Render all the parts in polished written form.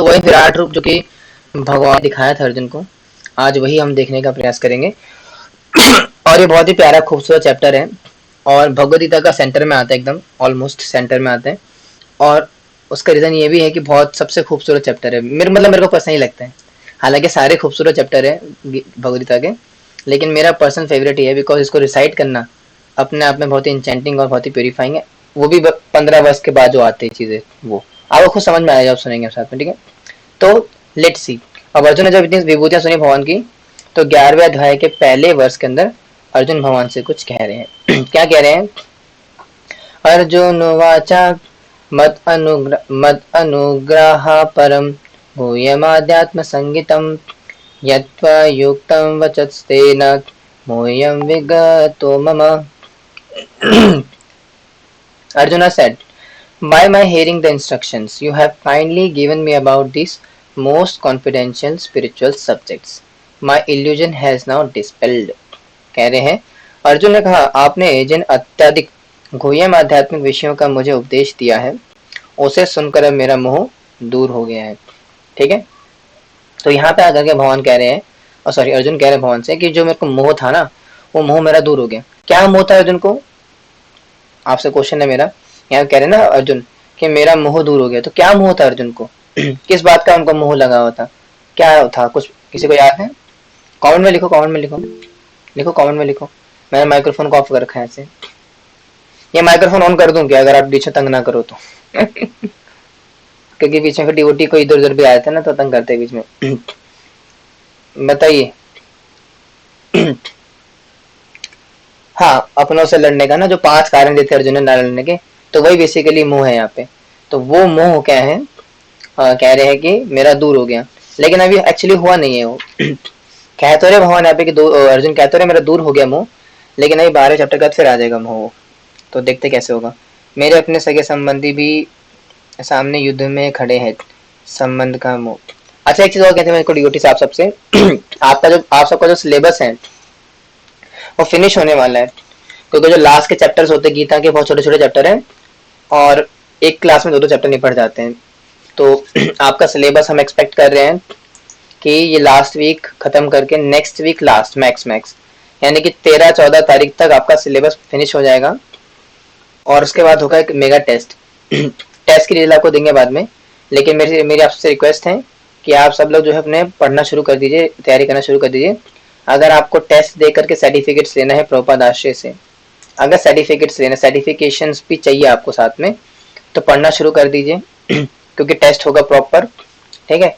तो वही विराट रूप जो कि भगवान दिखाया था अर्जुन को, आज वही हम देखने का प्रयास करेंगे। और ये बहुत ही प्यारा खूबसूरत चैप्टर है और भगवद गीता का सेंटर में आता है, एकदम ऑलमोस्ट सेंटर में आता है। और उसका रीजन ये भी है कि बहुत सबसे खूबसूरत चैप्टर है, मेरे को पर्सनली लगता है। हालांकि सारे खूबसूरत चैप्टर है भगवद गीता के, लेकिन मेरा पर्सनल फेवरेट ये है बिकॉज इसको रिसाइट करना अपने आप में बहुत ही इंचेंटिंग और बहुत ही प्योरीफाइंग है। वो भी 15 वर्ष के बाद जो आते हैं चीजें, वो आपको खुद समझ में आएगा, आप सुनेंगे साथ में, ठीक है। तो लेट्स सी। अब अर्जुन ने जब इतनी विभूतियां सुनी भगवान की, तो 11वें अध्याय के पहले वर्ष के अंदर अर्जुन भगवान से कुछ कह रहे हैं। क्या कह रहे हैं? अर्जुन वाचा मद अनुग्रह परम भूयमाध्यात्म संगीतम यत्त्वा युक्तं वचस्तेन मोयं विगतो मम। Arjuna said, by my hearing the instructions you have kindly given me about these most confidential spiritual subjects, my illusion has now dispelled। कह रहे हैं, अर्जुन ने कहा, आपने जिन अत्यधिक गुह्यम आध्यात्मिक विषयों का मुझे उपदेश दिया है, उसे सुनकर अब मेरा मोह दूर हो गया है। ठीक है, तो यहाँ पे आकर के भगवान कह रहे हैं, और सॉरी अर्जुन कह रहे हैं भगवान से कि जो मेरे को मोह था ना, वो मोह मेरा दूर हो गया। क्या मोह था अर्जुन को? आपसे क्वेश्चन है मेरा। यहाँ कह रहे हैं ना अर्जुन कि मेरा मोह दूर हो गया, तो क्या मोह था अर्जुन को? किस बात का उनको मोह लगा हुआ था? क्या था? कुछ किसी को याद है? कमेंट में लिखो, कमेंट में लिखो, लिखो कमेंट में लिखो। मैंने माइक्रोफोन को ऑफ कर रखा है ऐसे। ये माइक्रोफोन ऑन कर दूं क्या अगर आप पीछे तंग ना करो तो? क्योंकि पीछे फिर डिवोटी को इधर उधर भी आए थे ना, तो तंग करते बीच में। बताइए। हाँ, अपनों से लड़ने का ना, जो 5 कारण देते अर्जुन ने ना लड़ने के, तो वही बेसिकली मोह है यहाँ पे। तो वो मोह क्या है? कह रहे हैं कि मेरा दूर हो गया, लेकिन अभी एक्चुअली हुआ नहीं है वो। कह तो रहे भगवान यहाँ पे कि अर्जुन कह तो रहे मेरा दूर हो गया मोह, लेकिन अभी 12 चैप्टर के बाद फिर आ जाएगा मोह। तो देखते कैसे होगा। मेरे अपने सगे संबंधी भी सामने युद्ध में खड़े हैं, संबंध का मोह। अच्छा, एक चीज और कहते हैं मेरे को डिओटी साहब सबसे। आप सबका जो सिलेबस है वो फिनिश होने वाला है, क्योंकि जो लास्ट के चैप्टर्स होते हैं गीता के, बहुत छोटे छोटे चैप्टर हैं और एक क्लास में 2-2 चैप्टर निपट जाते हैं। तो आपका सिलेबस हम एक्सपेक्ट कर रहे हैं कि ये लास्ट वीक खत्म करके नेक्स्ट वीक लास्ट मैक्स यानी कि 13-14 तारीख तक आपका सिलेबस फिनिश हो जाएगा। और उसके बाद होगा एक मेगा टेस्ट। टेस्ट की रिजल्ट आपको देंगे बाद में, लेकिन मेरी आपसे रिक्वेस्ट है कि आप सब लोग जो है अपने पढ़ना शुरू कर दीजिए, तैयारी करना शुरू कर दीजिए। अगर आपको टेस्ट दे करके सर्टिफिकेट्स लेना है प्रभुपाद आश्रय से, अगर सर्टिफिकेट्स लेना, सर्टिफिकेशंस भी चाहिए आपको साथ में, तो पढ़ना शुरू कर दीजिए। क्योंकि टेस्ट होगा प्रॉपर, ठीक है,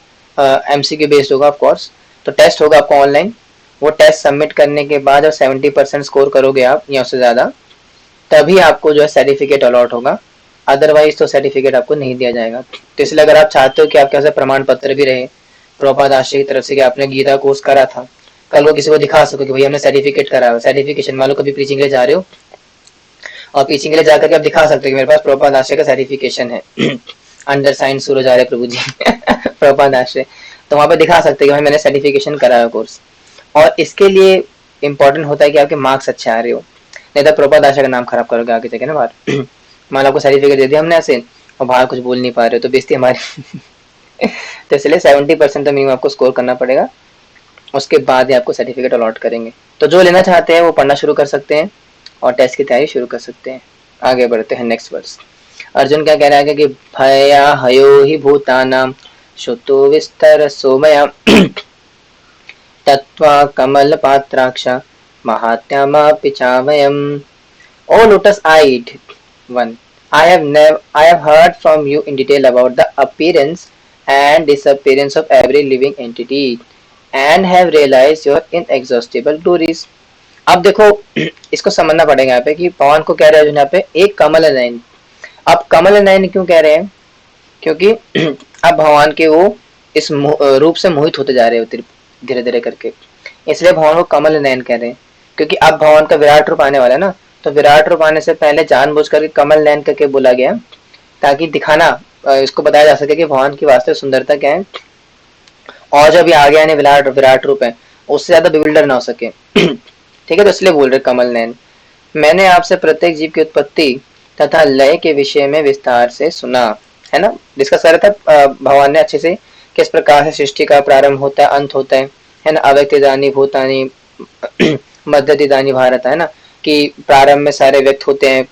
एमसीक्यू बेस्ड होगा ऑफ कोर्स। तो टेस्ट होगा आपको ऑनलाइन। वो टेस्ट सबमिट करने के बाद जब 70% स्कोर करोगे आप या उससे ज़्यादा, तभी आपको जो है सर्टिफिकेट अलॉट होगा, अदरवाइज तो सर्टिफिकेट आपको नहीं दिया जाएगा। तो इसलिए अगर आप चाहते हो कि आपके पास प्रमाण पत्र भी रहे प्रभुपाद आश्रय की तरफ से कि आपने गीता कोर्स करा था, कल वो किसी को दिखा सको कि भैया हमने सर्टिफिकेट करा हुआ, सर्टिफिकेशन। मान लो कभी प्रीचिंग के लिए जा रहे हो और प्रीचिंग के लिए जाकर के आप दिखा सकते हो कि मेरे पास प्रभुपाद आश्रय का सर्टिफिकेशन है। अंडर साइन सूरज आर्य प्रभु जी। प्रभुपाद आश्रय, तो वहां पे दिखा सकते हैं कि भाई मैंने सर्टिफिकेशन करा है कोर्स। और इसके लिए इंपॉर्टेंट होता है कि आपके मार्क्स अच्छे आ रहे हो, नहीं तो प्रभुपाद आश्रय का नाम खराब करोगे आगे जाके ना बाहर। मान लो आपको सर्टिफिकेट दे दिया हमने ऐसे और बाहर कुछ बोल नहीं पा रहे हो, तो बेइज्जती हमारी। तो इसलिए 70% तो मिनिमम आपको स्कोर करना पड़ेगा, उसके बाद ही आपको सर्टिफिकेट अलॉट करेंगे। तो जो लेना चाहते हैं वो पढ़ना शुरू कर सकते हैं और टेस्ट की तैयारी शुरू कर सकते हैं। आगे बढ़ते हैं नेक्स्ट वर्स। अर्जुन क्या कह रहा है कि भया हयो हि भूतानां श्रुतो विस्तर सोमया तत्वा कमल पात्राक्ष महात्म्यमपि चावयम्। O lotus-eyed one, I have heard from you in detail about the appearance and disappearance of every living entity and have realized your inexhaustible glories। अब देखो, इसको समझना पड़ेगा यहाँ पे कि भगवान को कह रहे हैं यहाँ पे एक कमल नयन। अब कमल नयन क्यों कह रहे हैं? क्योंकि अब भगवान के वो इस रूप से मोहित होते जा रहे होते धीरे धीरे करके, इसलिए भगवान को कमल नयन कह रहे हैं। क्योंकि अब भगवान का विराट रूप आने वाला है ना, तो विराट रूप आने से पहले जानबूझ करके कमल नयन करके बोला गया, ताकि दिखाना, इसको बताया जा सके कि भगवान की वास्तविक सुंदरता क्या है, और जब ये आगे आने विराट रूप है उससे ज्यादा बिविल्डर ना हो सके। ठीक है, तो इसलिए बोल रहे कमल नयन। मैंने आपसे प्रत्येक जीव की उत्पत्ति तथा लय के विषय में विस्तार से सुना, है ना, डिस्कस कर रहा था भगवान ने अच्छे से किस प्रकार से सृष्टि का प्रारंभ होता है, अंत होता है ना। अव्यक्त इदानी भूतानी मद्यत इदानी भारत, है ना, कि प्रारंभ में सारे व्यक्त होते हैं,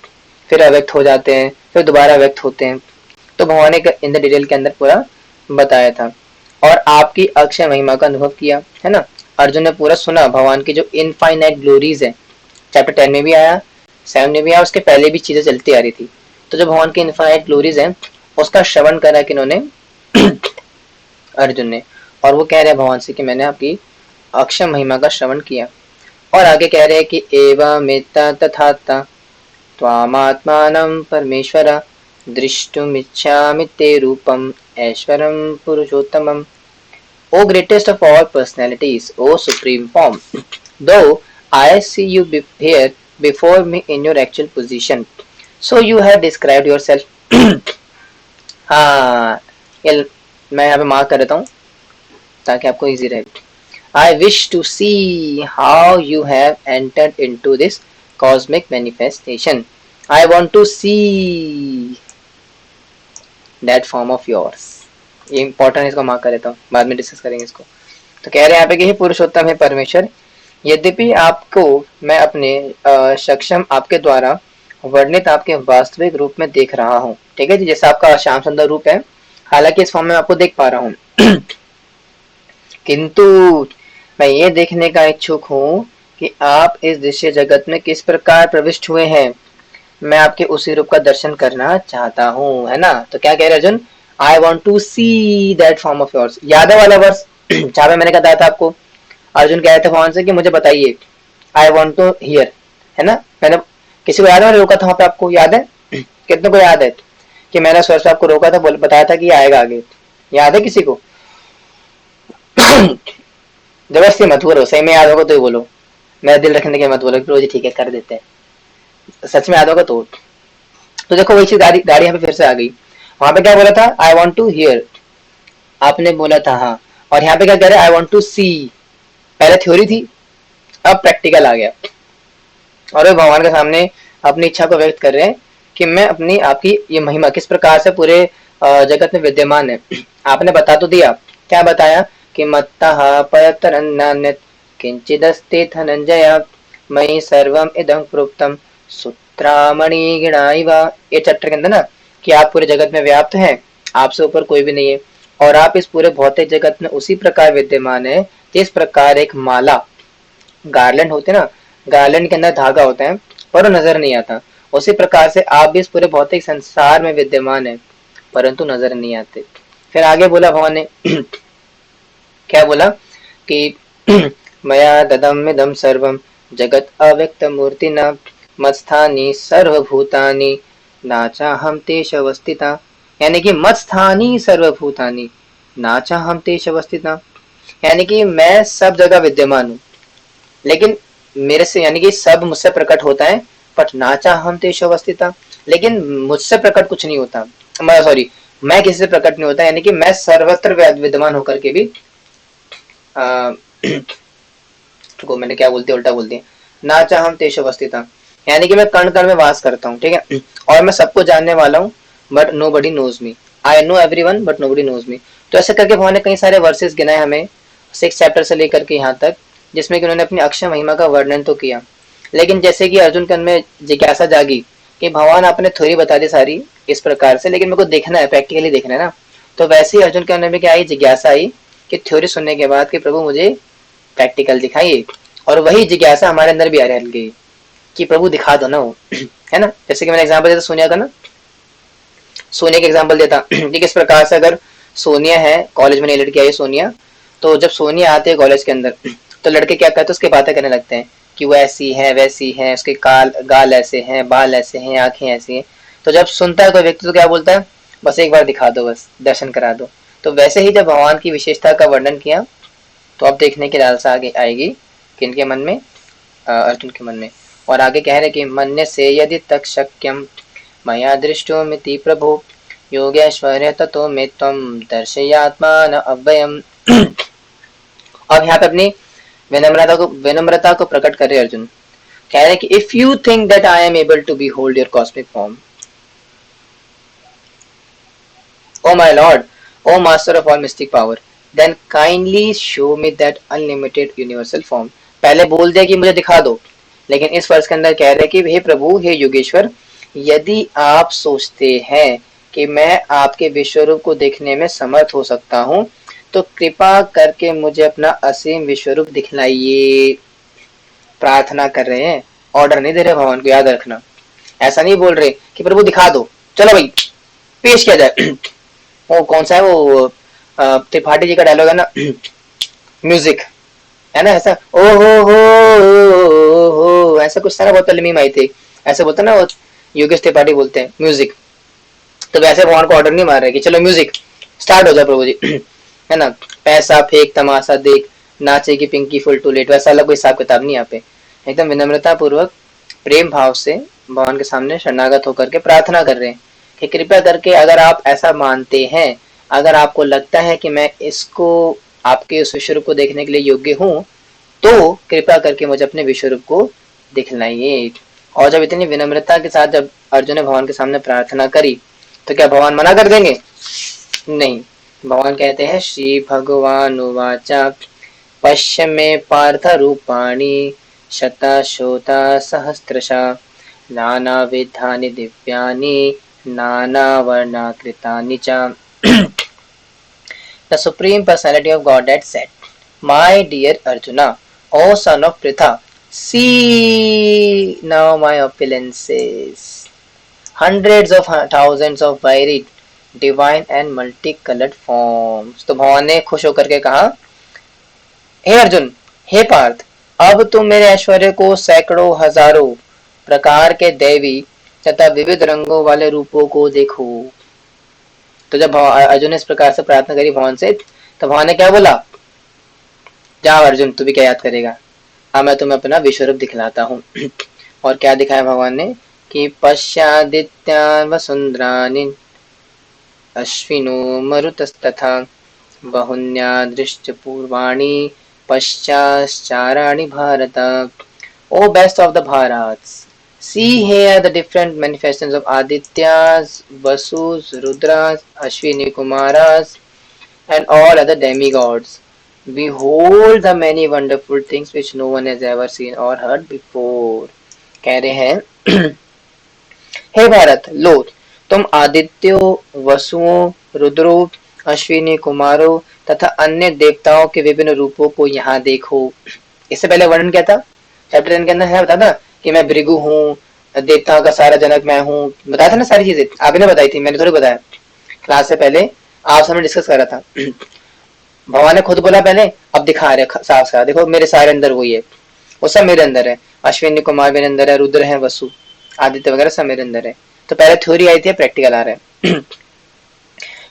फिर अव्यक्त हो जाते हैं, फिर दोबारा व्यक्त होते हैं। तो भगवान ने इन द डिटेल के अंदर पूरा बताया था और आपकी अक्षय महिमा का अनुभव किया, है ना। अर्जुन ने पूरा सुना भगवान की जो इनफाइनाइट ग्लोरीज है, चैप्टर 10 में भी आया, 7 में भी आया, उसके पहले भी चीजें चलती आ रही थी। तो जो भगवान की इनफाइनाइट ग्लोरीज है उसका श्रवण करा कि इन्होंने अर्जुन ने, और वो कह रहे हैं भगवान से कि मैंने आपकी अक्षय महिमा का श्रवण किया। और आगे कह रहे हैं कि एवमेत्ता तथाता त्वामात्मानं परमेश्वर दृष्टुमिच्छामि ते रूपम ऐश्वरम पुरुषोत्तमम। O greatest of all personalities, O supreme form, though I see you here before me in your actual position, so you have described yourself. हाँ, ये मैं यहाँ पे मार्क कर देता हूँ ताकि आपको इजी रहे। I wish to see how you have entered into this cosmic manifestation. I want to see that form of yours. ये इंपॉर्टेंट, इसको मार्क कर देता हूँ, बाद में डिस्कस करेंगे इसको। तो कह रहे हैं यहाँ पे कि हे पुरुषोत्तम है परमेश्वर, यद्यपि आपको मैं अपने सक्षम आपके द्वारा वर्णित आपके वास्तविक रूप में देख रहा हूँ, ठीक है जी, जैसा आपका श्याम सुंदर रूप है, हालांकि इस फॉर्म में आपको देख पा रहा हूँ किंतु मैं ये देखने का इच्छुक हूँ कि आप इस दृश्य जगत में किस प्रकार प्रविष्ट हुए हैं। मैं आपके उसी रूप का दर्शन करना चाहता हूँ, है ना। तो क्या कह रहे Arjun, I want to see that form of yours. याद है वाला वर्स जहाँ पे मैंने बताया था आपको, अर्जुन कह रहे थे भगवान से कि मुझे बताइए, आई वॉन्ट टू हियर, है ना। मैंने किसी को याद है, मैंने रोका था वहां पे, आपको याद है? कितने को याद है कि मैंने स्वयं से आपको रोका था, बताया था कि आएगा आगे? याद है किसी को? जबरदस्ती मत बोलो, सही में याद होगा तो ही बोलो, मेरा दिल रखने के मत बोलो कि रोज ठीक है कर देते हैं। सच में याद होगा तो देखो वही चीज गाड़ी यहाँ पे फिर से आ गई। वहां पे क्या बोला था, आई वॉन्ट टू हियर, आपने बोला था हाँ, और यहाँ पे क्या कह रहे हैं, आई वॉन्ट टू सी। पहले थ्योरी थी, अब प्रैक्टिकल आ गया, और वे भगवान के सामने अपनी इच्छा को व्यक्त कर रहे हैं कि मैं अपनी आपकी ये महिमा किस प्रकार से पूरे जगत में विद्यमान है। आपने बता तो दिया, क्या बताया कि मत्तः पयतरन्नान्यत् किंचिदस्ति धनंजय मयि सर्वम इदं प्रोक्तम सूत्रामणि गिणाइव। ये चैप्टर के अंदर ना, कि आप पूरे जगत में व्याप्त हैं, आपसे ऊपर कोई भी नहीं है, और आप इस पूरे भौतिक जगत में उसी प्रकार विद्यमान है जिस प्रकार एक माला, गार्लैंड होते ना, गार्लैंड के अंदर धागा होता है पर वो नजर नहीं आता, उसी प्रकार से आप भी इस पूरे भौतिक संसार में विद्यमान है परंतु नजर नहीं आते। फिर आगे बोला भगवान ने क्या बोला कि मया ददमिदं सर्वं जगत अव्यक्त मूर्तिना मत्स्थानि सर्वभूतानि नाचाहं तेषु अवस्थिता। यानी कि मत्स्थानि सर्वभूतानि नाचाहं तेषु अवस्थिता, यानी कि मैं सब जगह विद्यमान हूँ, लेकिन मेरे से, यानी कि सब मुझसे प्रकट होता है, बट नाचा हम तेषु अवस्थिता, लेकिन मुझसे प्रकट कुछ नहीं होता, सॉरी, मैं किसी से प्रकट नहीं होता, यानी कि मैं सर्वत्र विद्यमान होकर के भी को मैंने क्या बोलती उल्टा बोल दिया, नाचा हम तेषु अवस्थिता, यानी कि मैं कण कण में वास करता हूँ, ठीक है, और मैं सबको जानने वाला हूँ, but nobody knows me, I know everyone but nobody knows me. तो ऐसे करके भगवान ने कई सारे वर्सेस गिनाए हमें 6 चैप्टर से लेकर के यहाँ तक, जिसमें कि उन्होंने अपनी अक्षय महिमा का वर्णन तो किया, लेकिन जैसे कि अर्जुन के मन में जिज्ञासा जागी कि भगवान आपने थ्योरी बता दी सारी इस प्रकार से, लेकिन मेरे को देखना है, प्रैक्टिकली देखना है ना। तो वैसे ही अर्जुन के मन में क्या आई, जिज्ञासा आई कि थ्योरी सुनने के बाद कि प्रभु मुझे प्रैक्टिकल दिखाइए, और वही जिज्ञासा हमारे अंदर भी आ रही है कि प्रभु दिखा दो ना वो, है ना। जैसे कि मैंने एग्जाम्पल देता सोनिया का ना, सोनिया का एग्जाम्पल देता कि किस प्रकार से अगर सोनिया है, कॉलेज में नई लड़की आई सोनिया, तो जब सोनिया आती है कॉलेज के अंदर तो लड़के क्या करते हैं, उसकी बातें करने लगते हैं कि वो ऐसी है वैसी है, उसके गाल ऐसे हैं, बाल ऐसे हैं, आंखें ऐसी हैं। तो जब सुनता है कोई व्यक्ति तो क्या बोलता है, बस एक बार दिखा दो, बस दर्शन करा दो। तो वैसे ही जब भगवान की विशेषता का वर्णन किया तो अब देखने की लालसा आगे आएगी किनके मन में, अर्जुन के मन में। और आगे कह रहे कि मन्य से यदि तक शक्यम मया दृष्टो मिति प्रभु योगेश्वर्य ततो मे त्वं दर्शयात्मान अव्ययम। अब यहाँ पे अपनी विनम्रता को प्रकट कर रहे अर्जुन, कह रहे कि if you think that I am able to behold your cosmic form, O my lord, O master of all mystic power, then kindly show me that unlimited universal form. पहले बोल दिया कि मुझे दिखा दो, लेकिन इस वर्ष के अंदर कह रहे कि हे प्रभु, हे योगेश्वर, यदि आप सोचते हैं कि मैं आपके विश्वरूप को देखने में समर्थ हो सकता हूँ, तो कृपा करके मुझे अपना असीम विश्वरूप दिखलाइए। प्रार्थना कर रहे हैं, ऑर्डर नहीं दे रहे भगवान को, याद रखना। ऐसा नहीं बोल रहे कि प्रभु दिखा दो, चलो भाई पेश किया जाए। वो कौन सा है वो त्रिपाठी जी का डायलॉग है ना, म्यूजिक, है ना ऐसा, ओ हो ऐसा कुछ सारा बहुत पहले मीम आई थी, ऐसे बोलते ना वो योगेश त्रिपाठी बोलते हैं म्यूजिक। तो वैसे भगवान को ऑर्डर नहीं मार रहे कि चलो म्यूजिक स्टार्ट हो जाए प्रभु जी, है ना, पैसा फेंक तमाशा देख नाचे की पिंकी फुल टू लेट, वैसा अलग कोई हिसाब किताब नहीं यहाँ पे। एकदम विनम्रता पूर्वक प्रेम भाव से भगवान के सामने शरणागत होकर के प्रार्थना कर रहे हैं कि कृपया करके अगर आप ऐसा मानते हैं, अगर आपको लगता है कि मैं इसको आपके उस विश्वरूप को देखने के लिए योग्य हूँ, तो कृपया करके मुझे अपने विश्वरूप को दिखलाइए। और जब इतनी विनम्रता के साथ जब अर्जुन ने भगवान के सामने प्रार्थना करी, तो क्या भगवान मना कर देंगे? नहीं, भगवान कहते हैं श्री भगवान उवाचा पश्य मे पार्थ रूपाणि शतशोता सहस्रशा नानाविधानि दिव्यानि नानावर्णाकृतानि च। The Supreme Personality of Godhead said, My dear Arjuna, O son of Pritha, see now my opulences. Hundreds of thousands of varied, divine and multicolored forms. तो भगवान ने खुश होकर के कहा, हे अर्जुन, हे पार्थ, अब तुम मेरे ऐश्वर्य को सैकड़ों हजारों प्रकार के दैवी तथा विविध रंगों वाले रूपों को देखो। तो जब अर्जुन ने इस प्रकार से प्रार्थना करी भगवान से, तो भगवान ने क्या बोला, जाओ अर्जुन, तू भी क्या याद करेगा, हाँ मैं तुम्हें अपना विश्वरूप दिखलाता हूँ। और क्या दिखाया भगवान ने कि पश्चादित्यान वसुंद्रानि अश्विनो मरुतस्तथा बहुन्यादृश्च पूर्वाणि पश्चाश्चाराणि Bharat. O best of the Bharats, see here the different manifestations of Adityas, Vasus, Rudras, Ashwini Kumaras, and all other demigods. Behold the many wonderful things which no one has ever seen or heard before. कह रहे हैं, हे भारत, लो तुम आदित्यों, वसुओं, रुद्रों, अश्विनी कुमारों तथा अन्य देवताओं के विभिन्न रूपों को यहाँ देखो। इससे पहले वर्णन क्या था चैप्टर 10 के अंदर, है बताया था कि मैं भृगु हूँ, देवताओं का सारा जनक मैं हूँ, बताया था ना सारी चीजें, आपने बताई थी, मैंने थोड़ी बताया, क्लास से पहले आप सबने डिस्कस करा था। भगवान ने खुद बोला पहले, अब दिखा रहे साफ साफ, देखो मेरे सारे अंदर वही है, वो सब मेरे अंदर है, अश्विनी कुमार मेरे अंदर है, रुद्र है, वसु, आदित्य वगैरह सब मेरे अंदर है। तो पहले थ्योरी आई थी, प्रैक्टिकल आ रहा है।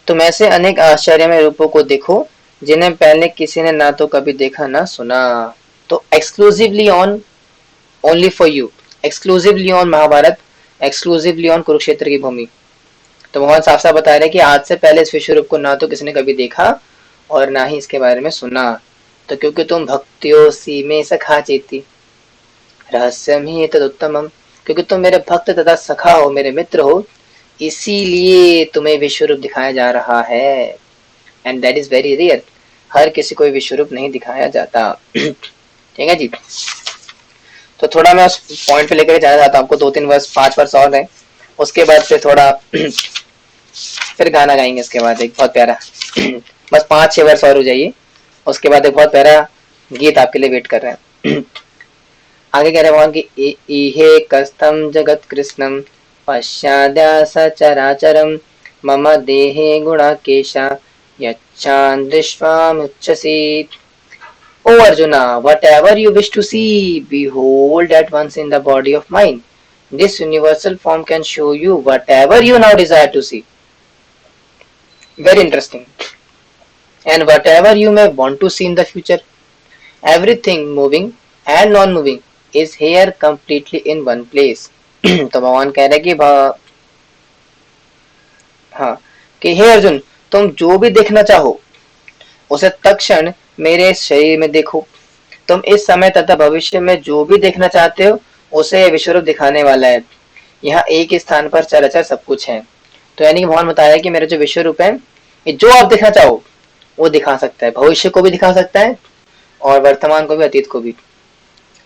तुम ऐसे अनेक आश्चर्यमय रूपों को देखो जिन्हें पहले किसी ने ना तो कभी देखा ना सुना। तो exclusively on, only for you, exclusively on Mahabharat, exclusively on Kurukshetra की भूमि। तो भगवान साफ साफ बता रहे कि आज से पहले इस विश्व रूप को ना तो किसी ने कभी देखा और ना ही इसके बारे में सुना। तो क्योंकि तुम भक्त्योऽसि मे सखा चेति रहस्यम ही तदुत्तमम्, क्योंकि तुम मेरे भक्त तथा सखा हो, मेरे मित्र हो, इसीलिए तुम्हें विश्वरूप दिखाया जा रहा है। And that is very rare, हर किसी को विश्वरूप नहीं दिखाया जाता। ठीक है जी। तो थोड़ा मैं उस पॉइंट पे लेकर जाना चाहता हूँ आपको, 2-3 वर्ष 5 वर्ष और है, उसके बाद फिर थोड़ा फिर गाना गाएंगे, इसके बाद एक बहुत प्यारा, बस 5-6 वर्ष और हो जाइए, उसके बाद एक बहुत प्यारा गीत आपके लिए वेट कर रहे हैं। आगे कह रहे भगवान की इहे कस्तम जगत कृष्णम पश्चाद्या सचराचरम मम देहे गुणाकेशा यच्छान दृष्ट्वामुच्चसी। O Arjuna, whatever you wish to see, behold at once in the body of mine. This universal form can show you whatever you now desire to see. Very interesting. And whatever you may want to see in the future, everything moving and non-moving is here completely in one place. तो भगवान कह रहे कि हाँ कि हे अर्जुन, तुम जो भी देखना चाहो उसे तत्क्षण मेरे शरीर में देखो। तुम इस समय तथा भविष्य में जो भी देखना चाहते हो उसे विश्वरूप दिखाने वाला है। यहाँ एक ही स्थान पर चराचर सब कुछ है। तो यानी कि भगवान बताया कि मेरा जो विश्वरूप है ये जो आप दिखना चाहो वो दिखा सकता है, भविष्य को भी दिखा सकता है और वर्तमान को भी, अतीत को भी।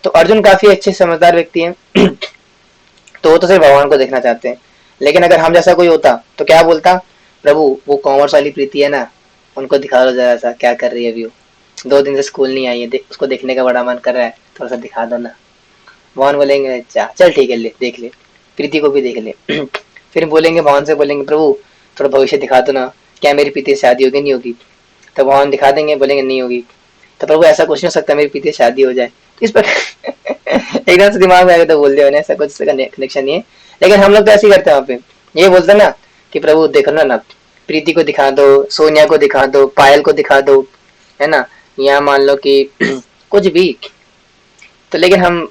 तो अर्जुन काफी अच्छे समझदार व्यक्ति हैं। तो वो तो सिर्फ भगवान को देखना चाहते हैं। लेकिन अगर हम जैसा कोई होता तो क्या बोलता, प्रभु वो कॉमर्स वाली प्रीति है ना, उनको दिखा दो जरा सा, क्या कर रही है अभी वो, 2 दिन से स्कूल नहीं आई है, उसको देखने का बड़ा मन कर रहा है, थोड़ा सा दिखा दो ना। भगवान बोलेंगे अच्छा चल ठीक है, ले देख ले, प्रीति को भी देख ले। फिर बोलेंगे, भगवान से बोलेंगे प्रभु थोड़ा भविष्य दिखा दो ना, क्या मेरी प्रीति से शादी होगी नहीं होगी। तो भगवान दिखा देंगे, बोलेंगे नहीं होगी। तो प्रभु ऐसा कुछ नहीं हो सकता, मेरी प्रीति से शादी हो जाए। तो इस पर एकदम से दिमाग में आगे तो बोल दिया मैंने, ऐसा कुछ कनेक्शन नहीं है। लेकिन हम लोग तो ऐसे ही करते हैं वहां पे, ये बोलते ना कि प्रभु देखो ना, प्रीति को दिखा दो, सोनिया को दिखा दो, पायल को दिखा दो, है ना, या मान लो कि कुछ भी। तो लेकिन हम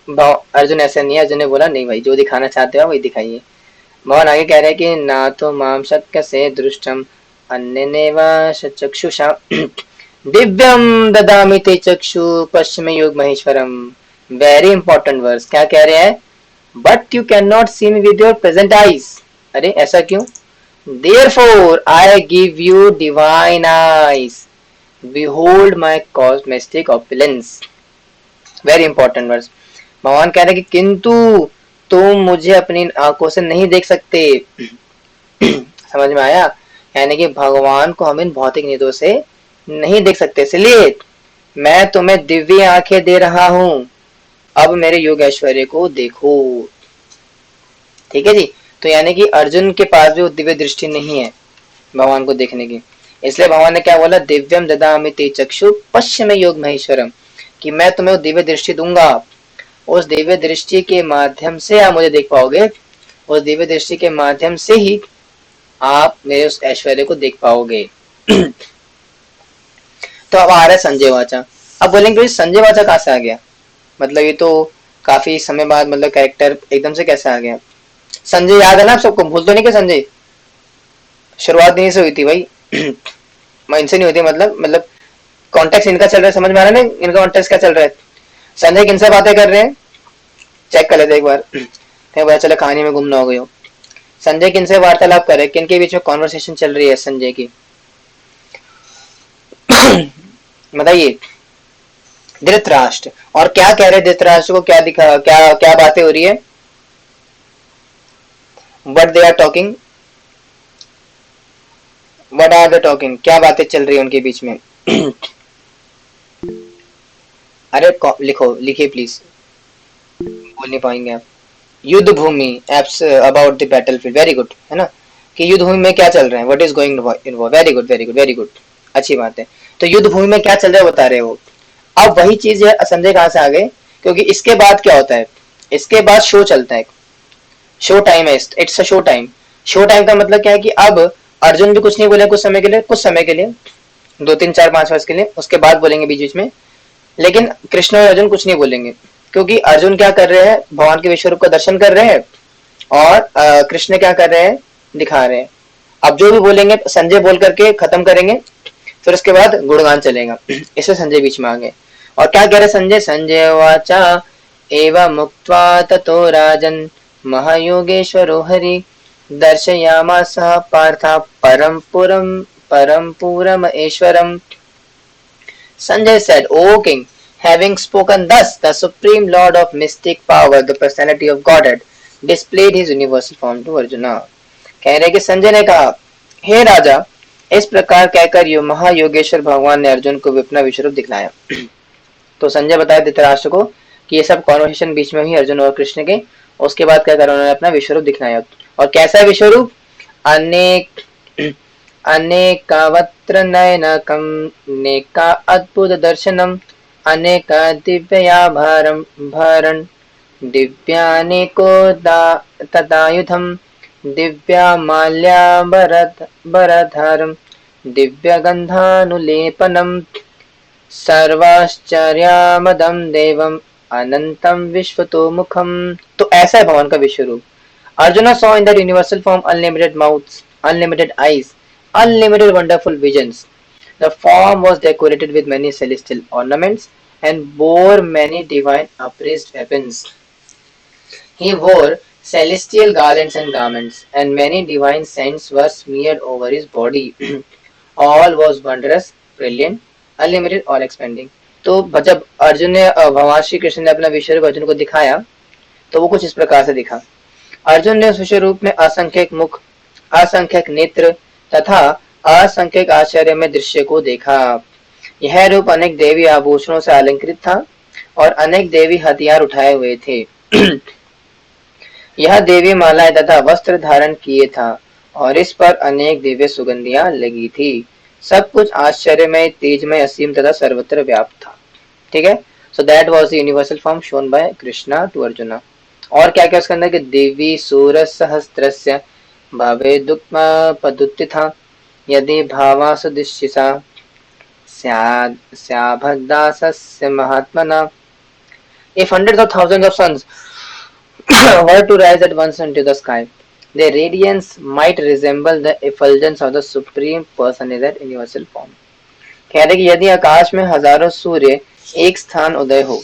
अर्जुन ऐसा नहीं है, अर्जुन ने बोला नहीं भाई, जो दिखाना चाहते हो वही दिखाइए। भगवान आगे कह रहे हैं कि ना तो माम शक्य से दृष्टम अन्य चक्षुषा दिव्यम ददामि ते चक्षु पश्चिम योग महेश्वरम। वेरी इंपॉर्टेंट वर्स, क्या कह रहे हैं, but you can not see me with your present eyes. अरे ऐसा क्यों, therefore I give you divine eyes, behold my cosmetic opulence। Very important verse. भगवान कह रहे हैं कि किंतु तुम मुझे अपनी आंखों से नहीं देख सकते। समझ में आया, यानी कि भगवान को हम इन भौतिक निधियों से नहीं देख सकते, इसलिए मैं तुम्हें दिव्य आंखें दे रहा हूं, अब मेरे योग ऐश्वर्य को देखो। ठीक है जी। तो यानी कि अर्जुन के पास भी वो दिव्य दृष्टि नहीं है भगवान को देखने की, इसलिए भगवान ने क्या बोला, दिव्यम ददामि ते चक्षु पश्चिम योग महेश्वरम, कि मैं तुम्हें वो दिव्य दृष्टि दूंगा, उस दिव्य दृष्टि के माध्यम से आप मुझे देख पाओगे, उस दिव्य दृष्टि के माध्यम से ही आप मेरे उस ऐश्वर्य को देख पाओगे। तो अब आ रहा है संजय वाचा। अब बोलेंगे संजय वाचा कहां से आ गया, मतलब ये तो काफी समय बाद मतलब कैरेक्टर एकदम से कैसे आ गया। संजय याद है ना आप सबको, भूल तो नहीं कि संजय शुरुआत नहीं से हुई थी भाई। इनसे नहीं हुई थी, मतलब कॉन्टेक्स्ट इनका चल रहा है, समझ में आ रहा है ना इनका कॉन्टेक्स्ट क्या चल रहा है। संजय किनसे बातें कर रहे हैं, चेक कर लेते एक बार, पता चला कहानी में गुम ना हो गई हो। संजय किनसे वार्तालाप कर रहे हैं, किनके बीच में कॉन्वर्सेशन चल रही है संजय की, बताइए। धृतराष्ट्र। और क्या कह रहे हैं धृतराष्ट्र को, क्या दिखा, क्या क्या बातें हो रही है, what they are talking, what are they talking, क्या बातें चल रही है उनके बीच में। अरे लिखो, लिखिए प्लीज, बोल नहीं पाएंगे आप। युद्ध भूमि, apps about the battlefield, very good, है ना, कि युद्ध भूमि में क्या चल रहा है, व्हाट इज गोइंग इन वो, very good very good very good, अच्छी बात है। तो युद्ध भूमि में क्या चल रहा है बता रहे हो। अब वही चीज है, संजय कहां से आ गए, क्योंकि इसके बाद क्या होता है, इसके बाद शो चलता है, शो टाइम है, it's a show time. Show time का मतलब क्या है कि अब अर्जुन भी कुछ नहीं बोले कुछ समय के लिए, कुछ समय के लिए 2 3 4 5 वर्ष के लिए, उसके बाद बोलेंगे बीच बीच में। लेकिन कृष्ण और अर्जुन कुछ नहीं बोलेंगे, क्योंकि अर्जुन क्या कर रहे हैं, भगवान के विश्व रूप का दर्शन कर रहे हैं, और कृष्ण क्या कर रहे हैं, दिखा रहे हैं। अब जो भी बोलेंगे संजय बोल करके खत्म करेंगे, फिर उसके बाद गुणगान चलेगा। इससे संजय बीच में आ गए। और क्या कह रहे संजय, संजय वाचा एवं मुक्त्वा ततो राजन महायोगेश्वरो हरि दर्शयामास पार्था परम पुरम ऐश्वरम। Sanjay said, O king, having spoken thus, the supreme lord of mystic power, the personality of Godhead, displayed his universal form to Arjuna। कह रहे कि संजय ने कहा, हे राजा, इस प्रकार कहकर यो महायोगेश्वर भगवान ने अर्जुन को भी अपना विश्वरूप दिखलाया। तो संजय बताया धृतराष्ट्र को कि ये सब कॉन्वर्सेशन बीच में ही अर्जुन और कृष्ण के, उसके बाद क्या करा, उन्होंने अपना विश्वरूप दिखलाया। और कैसा है विश्वरूप, अनेक अनेकावत्र नयनकं नेका अद्भुत दर्शनम अनेका दिव्याभारं भरन् दिव्यानेको तदायुधं दिव्यामाल्याम्बरधरं दिव्यगन्धानुलेपनं सर्वाश्चर्यामदं देवम् अनंतम विश्वतोमुखम। तो ऐसा है भगवान का विश्व रूप। Arjun saw in that universal form unlimited mouths, unlimited eyes, unlimited wonderful visions. The form was decorated with many celestial ornaments and bore many divine upraised weapons. He wore celestial garlands and garments, and many divine scents were smeared over his body. All was wondrous, brilliant, unlimited और expanding. तो जब अर्जुन ने भगवान श्री कृष्ण ने अपना विश्व रूप अर्जुन को दिखाया तो वो कुछ इस प्रकार से दिखा। अर्जुन ने उस विश्व रूप में असंख्यक मुख, असंख्यक नेत्र तथा असंख्यक आश्चर्य में दृश्य को देखा। यह रूप अनेक देवी आभूषणों से अलंकृत था और अनेक देवी हथियार उठाए हुए थे। यह देवी मालाएं तथा वस्त्र धारण किए था और इस पर अनेक दिव्य सुगंधियां लगी थी। सब कुछ आश्चर्यमय, तेजमय, असीम तथा सर्वत्र व्याप्त था। ठीक है, so that was the universal form shown by Krishna to Arjuna. और क्या क्या उसके अंदर कि देवी सूर सहस्त्रस्य भावे दुक्मा पदुत्ति था, यदि भावा सुदिशिसा स्याभदासस्य महात्मना। If hundreds of thousands of suns were to rise at once into the sky, their radiance might resemble the effulgence of the Supreme Personality in universal form. कह रहे कि यदि आकाश में हजारों सूर्य एक स्थान उदय हो,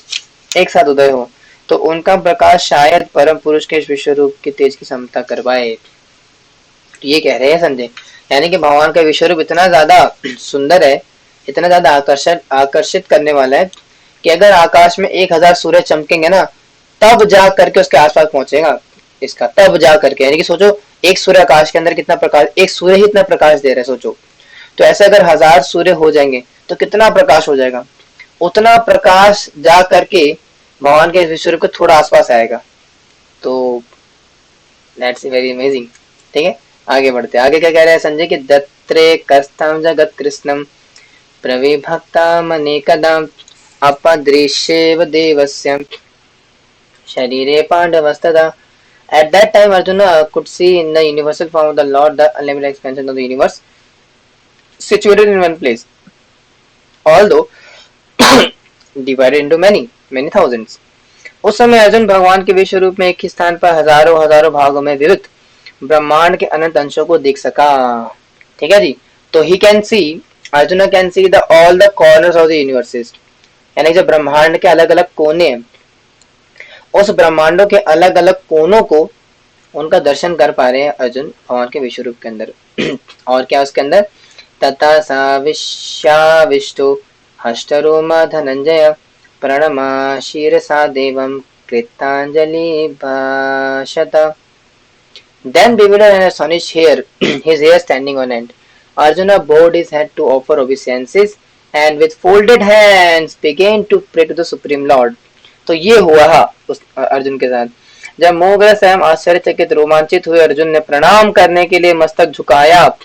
एक साथ उदय हो, तो उनका प्रकाश शायद परम पुरुष के विश्व रूप की तेज की समता करवाए। तो ये कह रहे हैं संजय, यानी कि भगवान का विश्व रूप इतना ज्यादा सुंदर है, इतना ज्यादा आकर्षित करने वाला है कि अगर आकाश में 1000 सूर्य चमकेंगे ना, तब जा करके उसके आसपास पहुंचेगा इसका, तब जा करके। यानी कि सोचो एक सूर्य आकाश के अंदर कितना प्रकाश, एक सूर्य ही इतना प्रकाश दे रहा है, सोचो। तो ऐसे अगर 1000 सूर्य हो जाएंगे तो कितना प्रकाश हो जाएगा, उतना प्रकाश जा करके भगवान के विश्व रूप के थोड़ा आसपास आएगा। तो दैट्स वेरी अमेजिंग। ठीक है, आगे बढ़ते हैं। आगे क्या कह रहे हैं संजय कि दत्रे कस्थम जगत कृष्णम प्रविभक्तामनेकदा अपदृश्येव देवस्य शरीरे पांडवस्तदा। At that time, Arjuna could see in the universal form of the Lord the unlimited expansion of the universe situated in one place, although divided into many thousands. उस समय अर्जुन भगवान के विश्व रूप में एक ही स्थान पर हजारों हजारों भागों में विविध ब्रह्मांड के अनंत अंशों को देख सका। ठीक है जी, तो he can see, Arjun can see the all the corners of the universes, यानी जो ब्रह्मांड के अलग अलग कोने हैं, उस ब्रह्मांडों के अलग अलग कोनों को उनका दर्शन कर पा रहे हैं अर्जुन भगवान के विश्व रूप के अंदर। और क्या उसके अंदर, तथा साविष्याविष्टो हष्टरोमा धनंजय प्रणमा शीरसा देवम कृतांजलि भाषत। Then bewildered and astonished here, his hair standing on end, Arjuna bowed his head to offer obeisances and with folded hands began to pray to the Supreme Lord. तो ये हुआ उस अर्जुन के साथ, जब मोहग्रस्त एवं आश्चर्यचकित रोमांचित हुए अर्जुन ने प्रणाम करने के लिए मस्तक झुकाया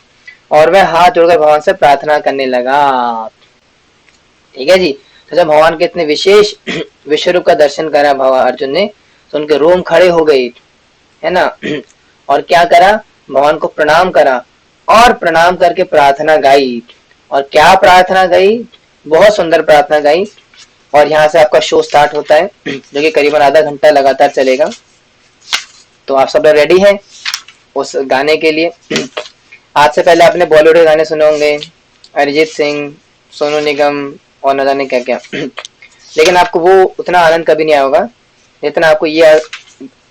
और वह हाथ जोड़कर भगवान से प्रार्थना करने लगा। ठीक है जी, तो जब भगवान के इतने विशेष विश्व रूप का दर्शन करा भगवान अर्जुन ने, तो उनके रोम खड़े हो गए, है ना। और क्या करा, भगवान को प्रणाम करा और प्रणाम करके प्रार्थना गाई। और क्या प्रार्थना गाई, बहुत सुंदर प्रार्थना गाई। और यहाँ से आपका शो स्टार्ट होता है जो कि करीबन आधा घंटा लगातार चलेगा। तो आप सब रेडी हैं उस गाने के लिए। आज से पहले आपने बॉलीवुड के गाने सुने होंगे, अरिजीत सिंह, सोनू निगम और न जाने क्या क्या, लेकिन आपको वो उतना आनंद कभी नहीं आएगा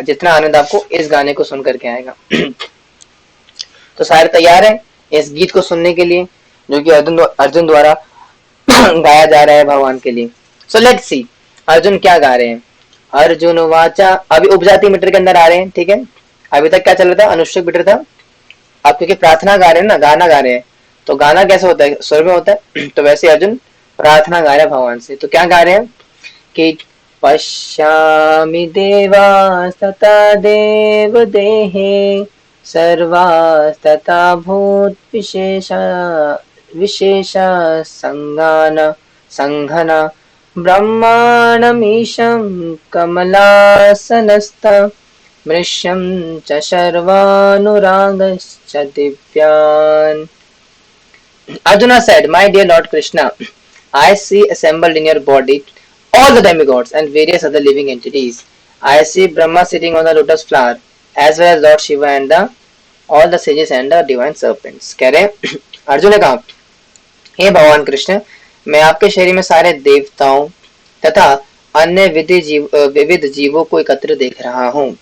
जितना आनंद आपको इस गाने को सुन करके आएगा। तो सारे तैयार हैं इस गीत को सुनने के लिए जो कि अर्जुन द्वारा गाया जा रहा है भगवान के लिए। सो लेट्स सी अर्जुन क्या गा रहे हैं। अर्जुन वाचा, अभी उपजाति मीटर के अंदर आ रहे हैं। ठीक है, अभी तक क्या चल रहा था, अनुष्ठुप मीटर था। आप क्योंकि प्रार्थना गा रहे हैं ना, गाना गा रहे हैं, तो गाना कैसे होता है, स्वर में होता है। तो वैसे अर्जुन प्रार्थना गा रहे हैं भगवान से। तो क्या गा रहे हैं कि पश्यामि देवास्तथा देव देहे सर्वास्तथा भूत विशेषा संघना ब्रह्माणमीशं कमलासनस्थं मृष्यं च सर्वानुरागश्च दिव्यान्। Arjuna said, "My dear Lord Krishna, I see assembled in your body all the demigods and various other living entities. I see Brahma sitting on the lotus flower, as well as Lord Shiva and all the sages and the divine serpents." कह रहे हैं अर्जुन ने कहा, हे भगवान कृष्ण, मैं आपके शरीर में सारे देवताओं तथा अन्य विविध जीवों को एकत्र देख रहा हूँ।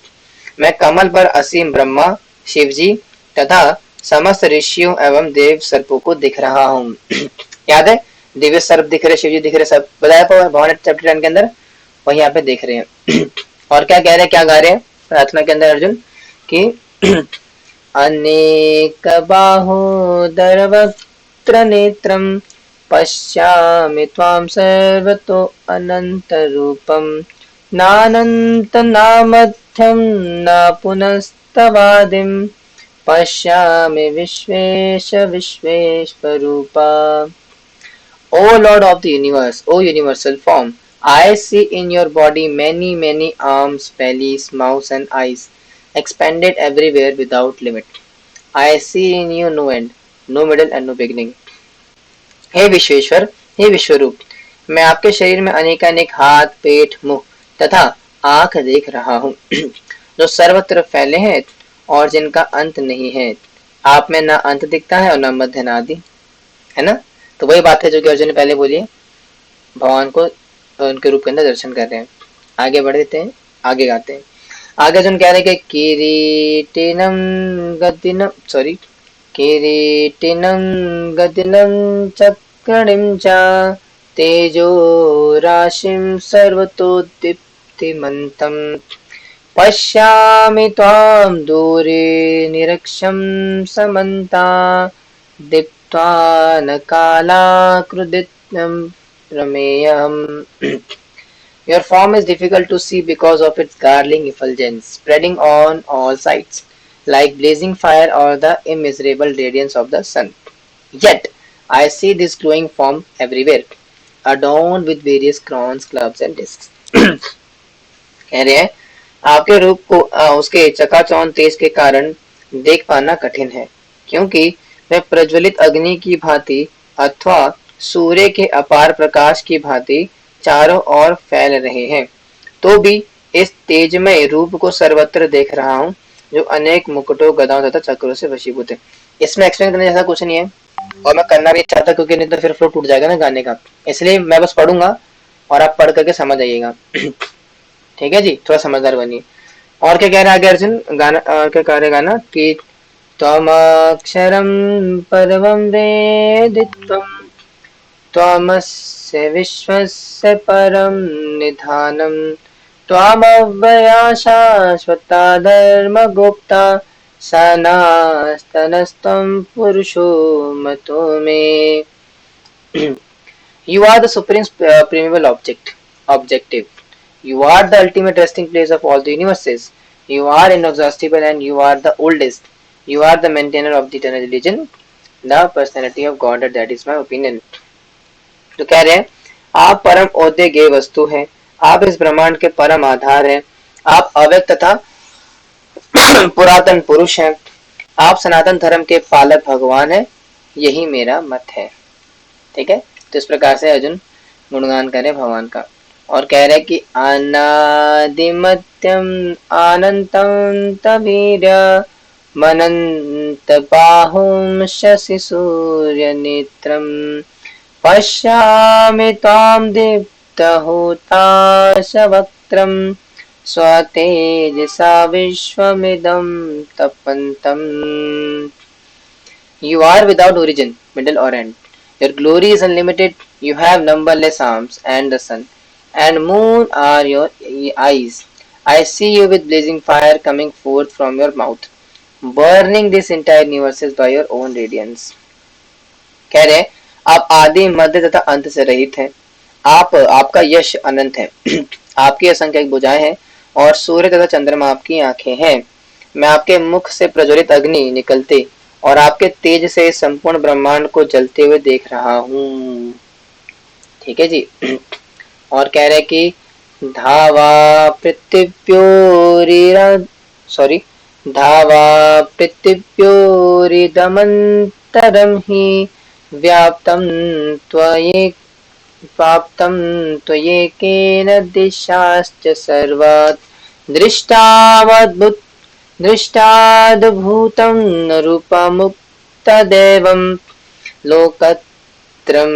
मैं कमल पर असीम ब्रह्मा, शिव जी तथा समस्त ऋषियों एवं देव सर्पों को दिख रहा हूँ। याद है, दिव्य सर्प दिख रहे, शिवजी दिख रहे, सब बताया भगवान चैप्टर 10 के अंदर, वही यहाँ पे देख रहे हैं। और क्या कह रहे हैं, क्या गा रहे हैं प्रार्थना के अंदर अर्जुन कि अनेक बाहोदर वक्त्र नेत्रम पश्यामि त्वां सर्वतो अनंत रूपम नानंत नामध्यम न पुनस्तवादिम पश्यामि Vishwesh विश्वेश्वरूपा। O Lord of the universe, O universal form, I see in your body many, many arms, bellies, mouths, and eyes, expanded everywhere without limit. I see in you no end, no middle, and no beginning. हे विश्वेश्वर, हे विश्वरूप, मैं आपके शरीर में अनेकानेक हाथ, पेट, मुख तथा आंख देख रहा हूँ, जो सर्वत्र फैले हैं और जिनका अंत नहीं है। आप में ना अंत दिखता है और ना मध्य ना आदि, है ना। तो वही बात है जो कि अर्जुन ने पहले बोली है, भगवान को उनके रूप के अंदर दर्शन कर रहे हैं। आगे बढ़ देते हैं, आगे गाते हैं। आगे अर्जुन कह रहे हैं कि किरीटिनम गदिनम किरीटिनम गदिनं चक्रणिं च तेजो राशिं सर्वतो दीप्तिमन्तं पश्यामि त्वां दूरे निरीक्षं समन्ता दीप्त्वा न कालाकृदितं प्रमेयम्। Your form is difficult to see because of its gargling effulgence spreading on all sides, like blazing fire or the immeasurable radiance of the sun. Yet, I see this glowing form everywhere, adorned with various crowns, clubs and discs. कह रहे हैं, आपके रूप को उसके चकाचौंध तेज के कारण देख पाना कठिन है, क्योंकि वे प्रज्वलित अग्नि की भांति अथवा सूर्य के अपार प्रकाश की भांति चारों ओर फैल रहे हैं। तो भी इस तेजमय रूप को सर्वत्र देख रहा हूँ, जो अनेक मुकुटों, गदाओं तथा चक्रों से वशीभूत है। इसमें एक्सप्लेन करने जैसा कुछ नहीं है, और मैं करना भी चाहता, क्योंकि नहीं तो फिर फ्लो टूट जाएगा ना गाने का, इसलिए मैं बस पढ़ूंगा और आप पढ़ करके समझ आइएगा। ठीक है जी, थोड़ा समझदार बनिए। और क्या कह रहा है आगे अर्जुन, गाना क्या कह रहे गाना कि त्वमक्षरं परमं वेदित्वं त्वमस्य विश्वस्य परं निधानं त्वमव्यया शाश्वता धर्मगुप्ता सनातनस्त्वं पुरुषो मतो मे। You are the supreme primeval objective. You are the ultimate resting place of all the universes. You are inexhaustible and you are the oldest. You are the maintainer of the eternal religion, the personality of Godhead. That is my opinion. तो कह रहे हैं, आप परम ओदे गे वस्तु हैं, आप इस ब्रह्मांड के परम आधार हैं, आप अव्यक्त तथा पुरातन पुरुष हैं, आप सनातन धर्म के पालक भगवान हैं, यही मेरा मत है। ठीक है, तो इस प्रकार से अर्जुन गुणगान करे भगवान का, और कह रहे कि अनादिमत्यम अनंतं तवीर्य मनंत बाहुं शशि सूर्य नेत्रम पश्यामि त्वां दीप्तहुताशवक्त्रं स्वतेजसा विश्वमिदं तपन्तम्। You are without origin, middle or end. Your glory is unlimited. You have numberless arms, and the sun and moon are your eyes. I see you with blazing fire coming forth from your mouth, burning this entire universe by your own radiance. कह रहे आप आदि मध्य तथा अंत से रहित हैं, आपका यश अनंत है, आपकी असंख्य भुजाएं हैं और सूर्य तथा चंद्रमा आपकी आंखें हैं। मैं आपके मुख से प्रज्वलित अग्नि निकलते और आपके तेज से संपूर्ण ब्रह्मांड को जलते हुए देख रहा हूँ। ठीक है जी। और कह रहे कि धावा पृथिव्योरिदमन्तरं हि व्याप्तं त्वयेकेन दिशाश्च सर्वात् दृष्टाद्भुतं रूपमुक्तदेवं लोकत्रयं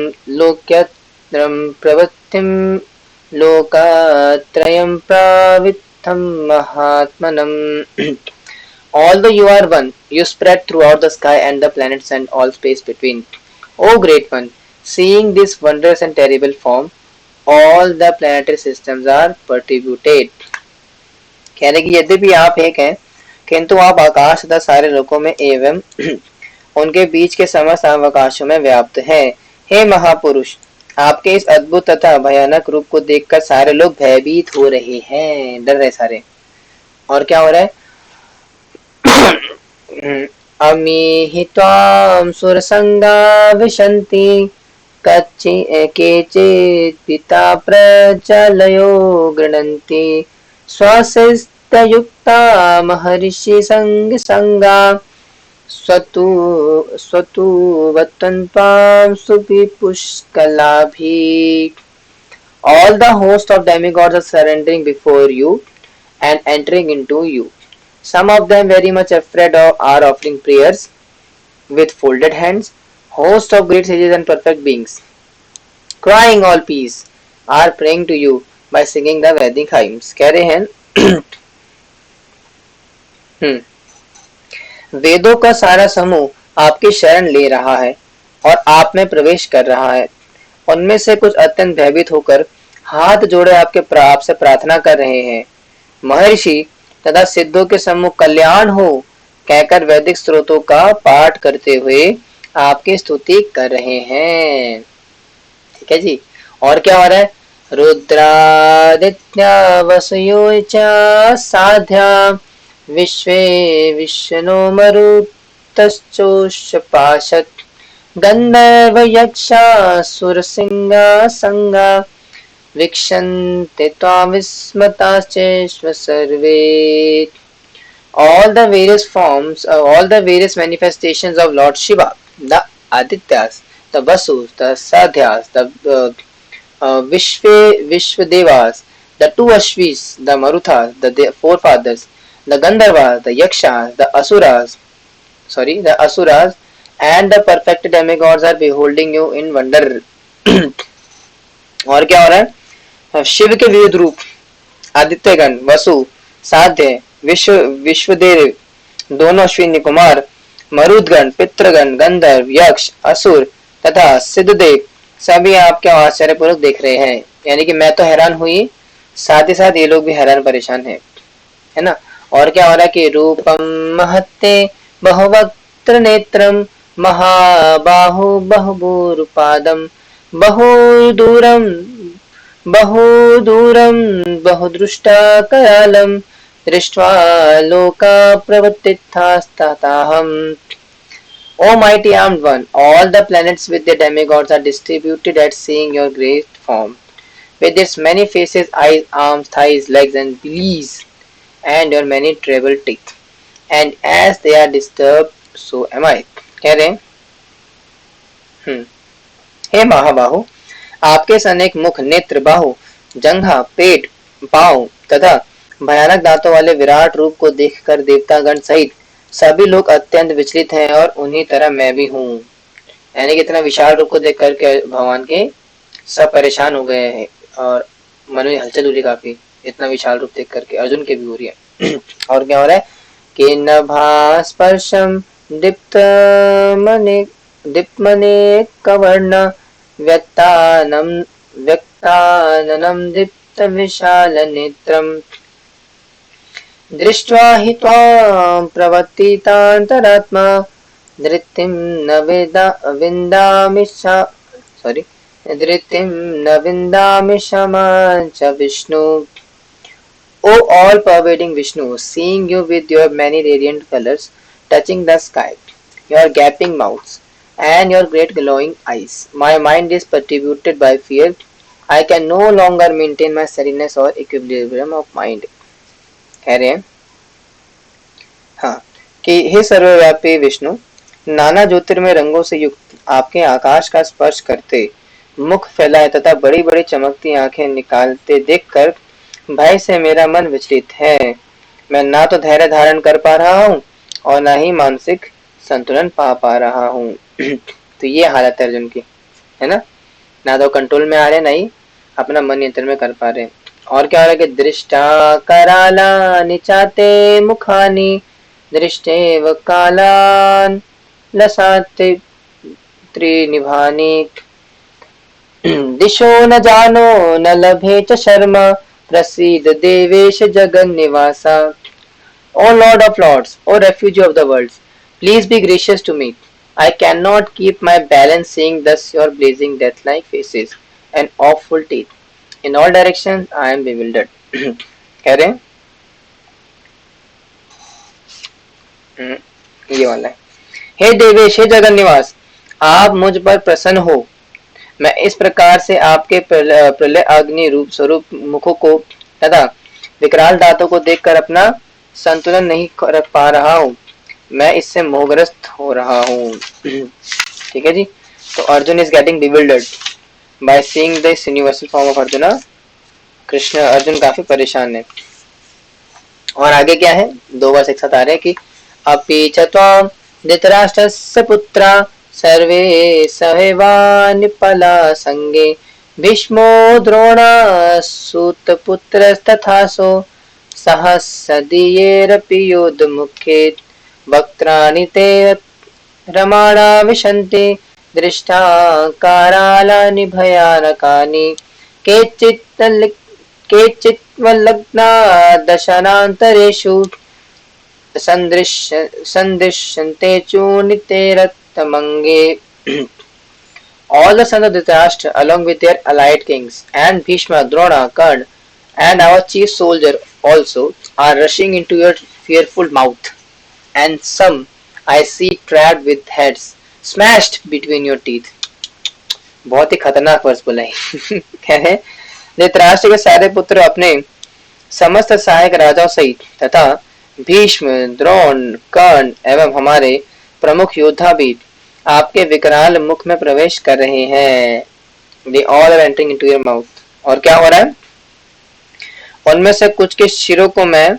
प्रवृत्तिं लोकत्रयं प्रवृत्तं महात्मनम्। Although you are one, you spread throughout the sky and the planets and all space between. O great one, seeing this wondrous and terrible form, all the planetary systems are perturbed. कहने की यद्यपि आप एक हैं, किंतु आप आकाश तथा सारे लोकों में एवं उनके बीच के समस्त अवकाशों में व्याप्त हैं। हे महापुरुष, आपके इस अद्भुत तथा भयानक रूप को देखकर सारे लोग भयभीत हो रहे हैं, डर रहे सारे। और क्या हो रहा है? अमीहि त्वां सुरसंगा विशन्ति केचित् पिता प्रचलयो गृह्णन्ति स्वस्ययुक्ता महर्षि संगा स्वतु वत्तन्त्वां सुविपुष्कलाभि. All the host of demigods are surrendering before you and entering into you. Some of them very much afraid are offering prayers with folded hands. Host of great sages and perfect beings, crying all peace, are praying to you by singing the Vedic hymns. कह रहे हैं वेदों का सारा समूह आपकी शरण ले रहा है और आप में प्रवेश कर रहा है। उनमें से कुछ अत्यंत भयभीत होकर हाथ जोड़े आपसे प्रार्थना कर रहे हैं। महर्षि तथा सिद्धों के सम्मुख कल्याण हो कहकर वैदिक स्त्रोतों का पाठ करते हुए आपकी स्तुति कर रहे हैं। ठीक है जी। और क्या हो रहा है? रुद्रादित्या वसुयो च साध्या विश्वे विष्णु मरुतश्चोषपाशत् गंधर्व यक्षा सुरसिंगा संगा वीक्षन्ते त्वां विस्मताश्चैव सर्वे. All the various forms, all the various manifestations of Lord Shiva, the Adityas, the Vasus, the Sadhyas, the Vishwadevas, the two Ashvis, the Maruthas, the forefathers, the Gandharvas, the Yakshas, the Asuras, and the perfect demigods are beholding you in wonder. और क्या हो रहा है? शिव के विविध रूप, आदित्यगण, वसु, साध्य, विश्वदेव, दोनों अश्विनी कुमार, मरुदगण, पितृगण, गंधर्व, यक्ष, असुर तथा सिद्धदेव सभी आपके आश्चर्यपूर्वक देख रहे हैं। यानी कि मैं तो हैरान हुई, साथ ही साथ ये लोग भी हैरान परेशान है ना। और क्या हो रहा है कि रूपम महत्ते बहुवक्त्र नेत्रम महाबाहु बहुभूरुपादम बहुदूरम बहुदृष्टा करालम दृष्ट्वा लोका प्रवर्तितास्ताहम. O mighty armed one, all the planets with their demigods are distributed at seeing your great form, with its many faces, eyes, arms, thighs, legs, and bellies, and your many treble teeth. And as they are disturbed, so am I. कह रहे हैं हे महाबाहु, आपके अनेक मुख, नेत्र, बाहु, जंघा, पेट, पांव तथा भयानक दांतों वाले विराट रूप को देखकर देवतागण सहित सभी लोग अत्यंत विचलित हैं और उन्हीं तरह मैं भी हूँ। यानी कि इतना विशाल रूप को देख करके भगवान के सब परेशान हो गए हैं और मन में हलचल हो रही काफी, इतना विशाल रूप देख करके अर्जुन के भी हो रही है। और क्या हो रहा है कि नभास्पर्शम दीप्तमने कवर्ण व्यक्ताननम दीप्त विशाल नेत्रम दृष्ट्वा हि त्वां प्रवर्तितान्तरात्मा धृतिं न विन्दामि क्षमां च Vishnu. O all pervading Vishnu, seeing you with your many radiant colors touching the sky, your gaping mouths and your great glowing eyes, my mind is perturbed by fear. I can no longer maintain my steadiness or equilibrium of mind. कह रहे हैं हाँ कि हे सर्वव्यापी विष्णु, नाना ज्योतिर्मय रंगों से युक्त आपके आकाश का स्पर्श करते, मुख फैलाए तथा बड़ी बड़ी चमकती आंखें निकालते देखकर भय से मेरा मन विचलित है। मैं ना तो धैर्य धारण कर पा रहा हूँ और ना ही मानसिक संतुलन पा रहा हूँ। तो ये हालत है अर्जुन की, है ना तो कंट्रोल में आ रहे, ना ही अपना मन नियंत्रण में कर पा रहे। और क्या हो रहा है कि दृष्टा कराला निचाते मुखानी दृष्टेव कालान् लसाते त्रिनिभानि दिशो न जानो न लभे च शर्मा प्रसीद Devesh जगन्निवासा O Lord of Lords, O Refuge of the worlds, please be gracious to me. I cannot keep my balance seeing thus your blazing death-like faces and awful teeth. In all directions I am bewildered. कह रहे हैं ये वाला है। हे देवेश, हे जगन निवास, आप मुझ पर प्रसन्न हो। मैं इस प्रकार से आपके प्रलय अग्नि रूप स्वरूप मुखों को तथा विकराल दांतों को देखकर अपना संतुलन नहीं रख पा रहा हूँ। मैं इससे मोहग्रस्त हो रहा हूँ। ठीक है जी। तो Arjun is getting bewildered by seeing this universal form of arjuna. Krishna Arjun काफी परेशान है। और आगे क्या है, दो वर्ष एक साथ आ रहे हैं कि अपि च त्वां धृतराष्ट्रस्य पुत्रा सर्वे सहैवानिपला संगे भीष्मो द्रोणः सूतपुत्रस्तथासो सहस्रदीयैरपि योद्धमुखे वक्त्राणि ते रमाणा विशन्ति दृष्टा कारालानि भयानकानि केचित् दशनान्तरेषु सन्दृश्यन्ते चूर्णिते All the sons of Dhritarashtra, along with their allied kings, and Bhishma, Drona, Karna, and our chief soldier also, are rushing into your fearful mouth. And some I see trapped with heads smashed between your teeth. बहुत ही खतरनाक वर्ष बोला है। कह रहे धृतराष्ट्र के सारे पुत्र अपने समस्त सहायक राजाओं सहित तथा भीष्म, द्रोण, कर्ण एवं हमारे प्रमुख योद्धा भी आपके विकराल मुख में प्रवेश कर रहे हैं। They all are entering into your mouth. और क्या हो रहा है, उनमें से कुछ के शिरों को मैं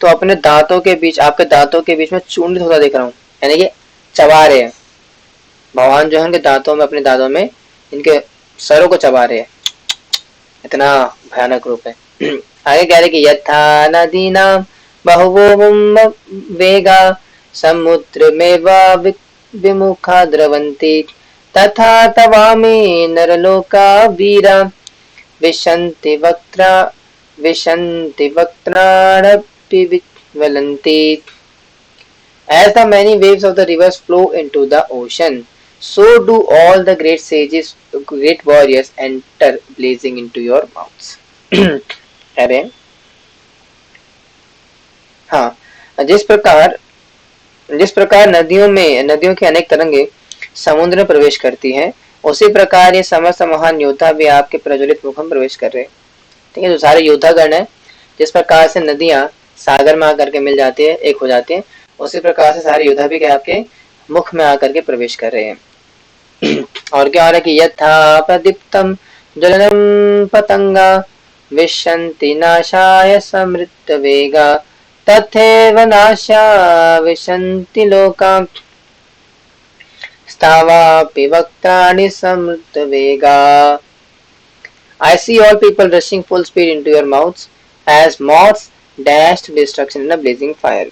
तो अपने दांतों के बीच, आपके दांतों के बीच में चूर्णित होता देख रहा हूँ, यानी कि चबा रहे हैं। भगवान जो है उनके दांतों में, अपने दांतों में इनके सरों को चबा रहे हैं। इतना भयानक रूप है। आगे कह रहे कि यथा नदीना बहुवो वेगा समुद्र में विमुखा द्रवन्ति तथा तवामी नरलोका वीरा विशन्ति वक्त्राणपि विज्वलन्ति। As the many waves of the rivers flow into the ocean, so do all the great sages, great warriors enter blazing into your mouths. अरे हाँ, जिस प्रकार नदियों की अनेक तरंगे समुद्र में प्रवेश करती हैं, उसी प्रकार ये समस्त महान योद्धा भी आपके प्रज्वलित मुख में प्रवेश कर रहे हैं। ठीक है, जो सारे योद्धागण हैं, जिस प्रकार से नदियां सागर में आकर के मिल जाती है, एक हो जाती है, उसी प्रकार से सारे योद्धा भी क्या आपके मुख में आकर के प्रवेश कर रहे हैं। और क्या हो रहा है कि यथा प्रदीप्तम ज्वलनम पतंगा विशन्ति नाशाय समृत वेगा तथैव नाशा विशन्ति लोका स्थावापि वक्त्राणि समृत वेगा। I see all people rushing full speed into your mouths as moths dash to destruction in a blazing fire.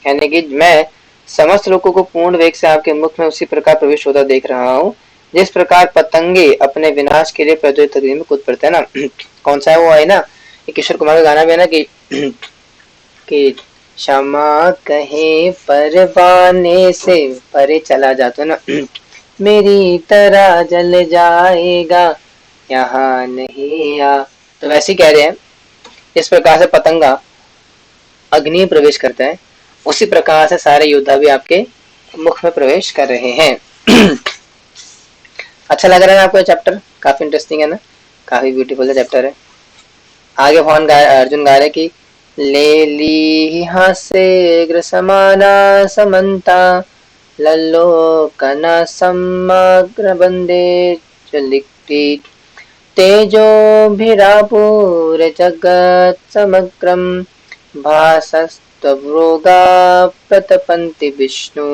यानी कि मैं समस्त लोगों को पूर्ण वेग से आपके मुख में उसी प्रकार प्रवेश होता देख रहा हूँ, जिस प्रकार पतंगे अपने विनाश के लिए प्रज्वलित अग्नि में कूद पड़ते हैं ना। कौन सा है वो, है ना किशोर कुमार का गाना भी है ना कि क्षमा कहे परवाने से परे चला जाता है ना, मेरी तरह जल जाएगा यहाँ नहीं आ। तो वैसे कह रहे हैं, इस प्रकार से पतंगा अग्नि में प्रवेश करता है, उसी प्रकार से सारे योद्धा भी आपके मुख में प्रवेश कर रहे हैं। अच्छा लग रहा है आपको ये चैप्टर? काफी इंटरेस्टिंग है ना, काफी ब्यूटीफुल चैप्टर है। आगे अर्जुन गा रहे कि ले ली हासे ग्रसमाना समन्ता लल्लोकना समग्र बंदे चलिक्ति तेजोभिरापूर जगत् समग्रम भासस्तवरोगा प्रतपन्ति Vishnu.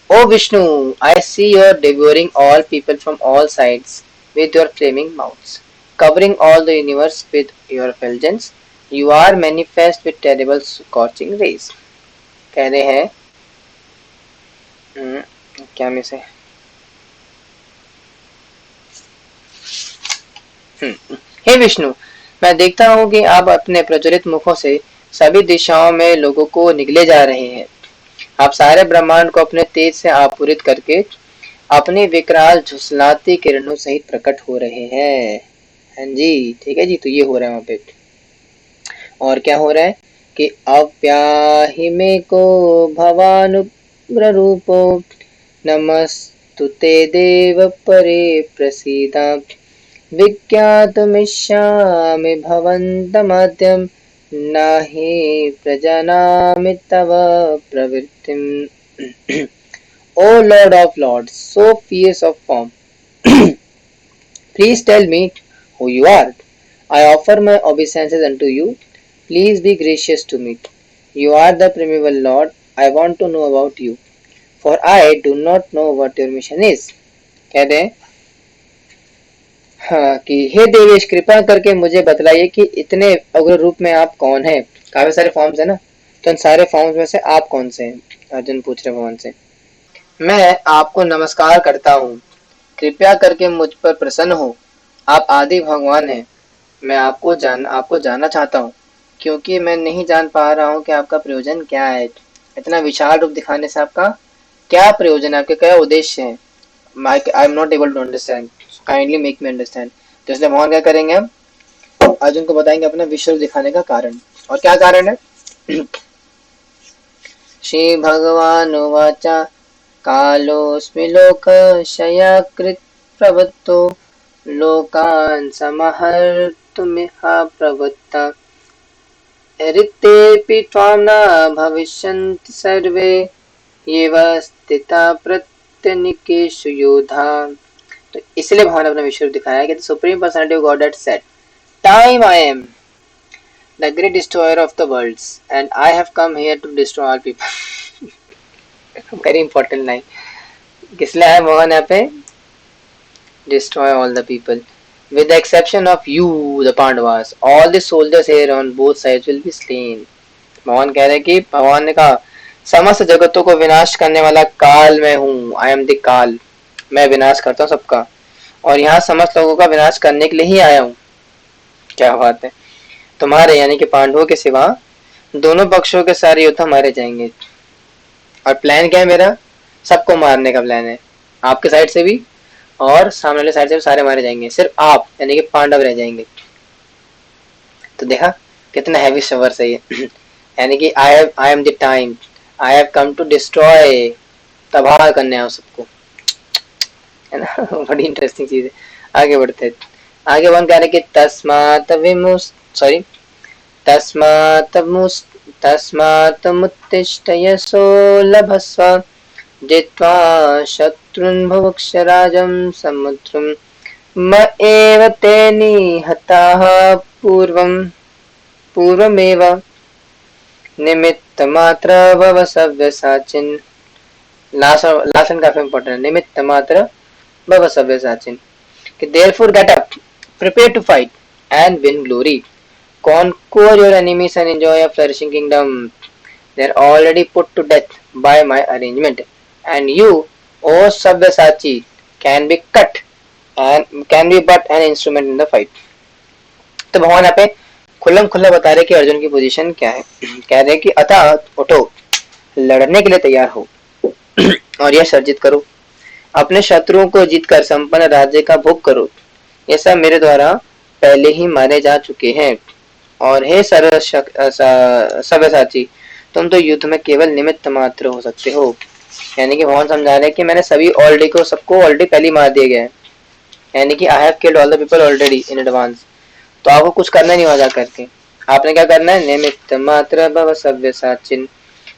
O Vishnu, I see you are devouring all people from all sides with your flaming mouths, covering all the universe with your effulgence. You are manifest with terrible scorching rays. कह रहे हैं क्या में से हे विष्णु, मैं देखता हूँ कि आप अपने प्रज्वलित मुखों से सभी दिशाओं में लोगों को निगले जा रहे हैं। आप सारे ब्रह्मांड को अपने तेज से आपूरित करके अपनी विकराल झुसलाती किरणों सहित प्रकट हो रहे हैं। हाँ जी, ठीक है जी। तो ये हो रहा है वहां पे। और क्या हो रहा है कि अव्याहि में को भवानुग्र रूपो नमस्तुते देव परे प्रसीदा विज्ञातुमिष्यामि भवन्तमाद्यं नहि प्रजानामि तव प्रवृत्तिम्। O Lord of Lords, so fierce of form, please tell me who you are. I offer my obeisances unto you. Please be gracious to me. You are the primeval Lord. I want to know about you, for I do not know what your mission is. कहते हैं हाँ कि हे देवेश, कृपा करके मुझे बतलाइए कि इतने उग्र रूप में आप कौन हैं। काफी सारे फॉर्म्स है ना, तो इन सारे फॉर्म्स में से आप कौन से हैं? अर्जुन पूछ रहे भगवान से। मैं आपको नमस्कार करता हूँ, कृपया करके मुझ पर प्रसन्न हो। आप आदि भगवान हैं। मैं आपको जानना चाहता हूँ, क्योंकि मैं नहीं जान पा रहा हूँ कि आपका प्रयोजन क्या है। इतना विशाल रूप दिखाने से आपका क्या प्रयोजन है, आपके क्या उद्देश्य है? I am not able to understand, kindly make me understand. तो इसलिए भगवान क्या करेंगे, हम अर्जुन को बताएंगे अपना विश्व रूप दिखाने का कारण। और क्या कारण है? श्री भगवान वाचा कालोऽस्मि लोकक्षयकृत् प्रवृत्तो लोकान् समाहर्तुमिह प्रवृत्ता ऋतेऽपि त्वां न भविष्यन्ति सर्वे येव स्थिता प्रत्यनीकेषु योधा। तो इसलिए भगवान ने अपना विश्व रूप दिखाया कि supreme personality of God had said, time I am the great destroyer of the worlds and I have come here to destroy all people. Very important line. किस लिए है भगवान यहाँ पे? Destroy all the people with the exception of you the Pandavas, all the soldiers here on both sides will be slain. भगवान कह रहे हैं कि भगवान ने कहा समस्त जगतों को विनाश करने वाला काल मैं हूँ। आई एम द काल, मैं विनाश करता हूँ सबका, और यहाँ समस्त लोगों का विनाश करने के लिए ही आया हूँ। क्या बात है। तुम्हारे यानी कि पांडवों के सिवा दोनों पक्षों के सारे योद्धा मारे जाएंगे। और प्लान क्या है मेरा? सबको मारने का प्लान है, आपके साइड से भी और सामने वाले साइड से भी सारे मारे जाएंगे, सिर्फ आप यानी कि पांडव रह जाएंगे। तो देखा कितना हैवी वर्स है ये। यानी कि I am the time, I have come to destroy, तबाह करने आओ सबको, है ना। बड़ी इंटरेस्टिंग चीज है। आगे बढ़ते हैं। आगे वन कह रहे कि तस्मात् मुत्तिष्ठ यशो लभस्व जित्वा शत्रुन् भुक्ष राजं समुद्रं म एव ते निहताः पूर्वमेव निमित्तमात्र भव सव्यसाचिन्। लास्ट काफी इंपॉर्टेंट है। निमित्तमात्र भव सव्यसाचिन् कि therefore get up, prepare to fight and win glory, conquer your enemies and enjoy a flourishing kingdom. They are already put to death by my arrangement, and you, O Sabyasachi, can be cut and can be but an instrument in the fight. तो भगवान यहाँ पे खुल्लम खुल्ला बता रहे कि अर्जुन की position क्या है। कह रहे कि अतः उठो, लड़ने के लिए तैयार हो और यह सर्जित करो, अपने शत्रुओं को जीतकर संपन्न राज्य का भोग करो। ये सब मेरे द्वारा पहले ही मारे जा चुके हैं। और हे सव्यसाची, तुम तो युद्ध में केवल निमित्त मात्र हो सकते हो। यानी कि भगवान समझा रहे हैं कि मैंने सभी सबको ऑलरेडी पहले मार दिए गए हैं। यानी कि I have killed all the people already in advance. तो आपको कुछ करना नहीं वहां जा करके, आपने क्या करना है? निमित्त मात्र भव सव्यसाचिन्।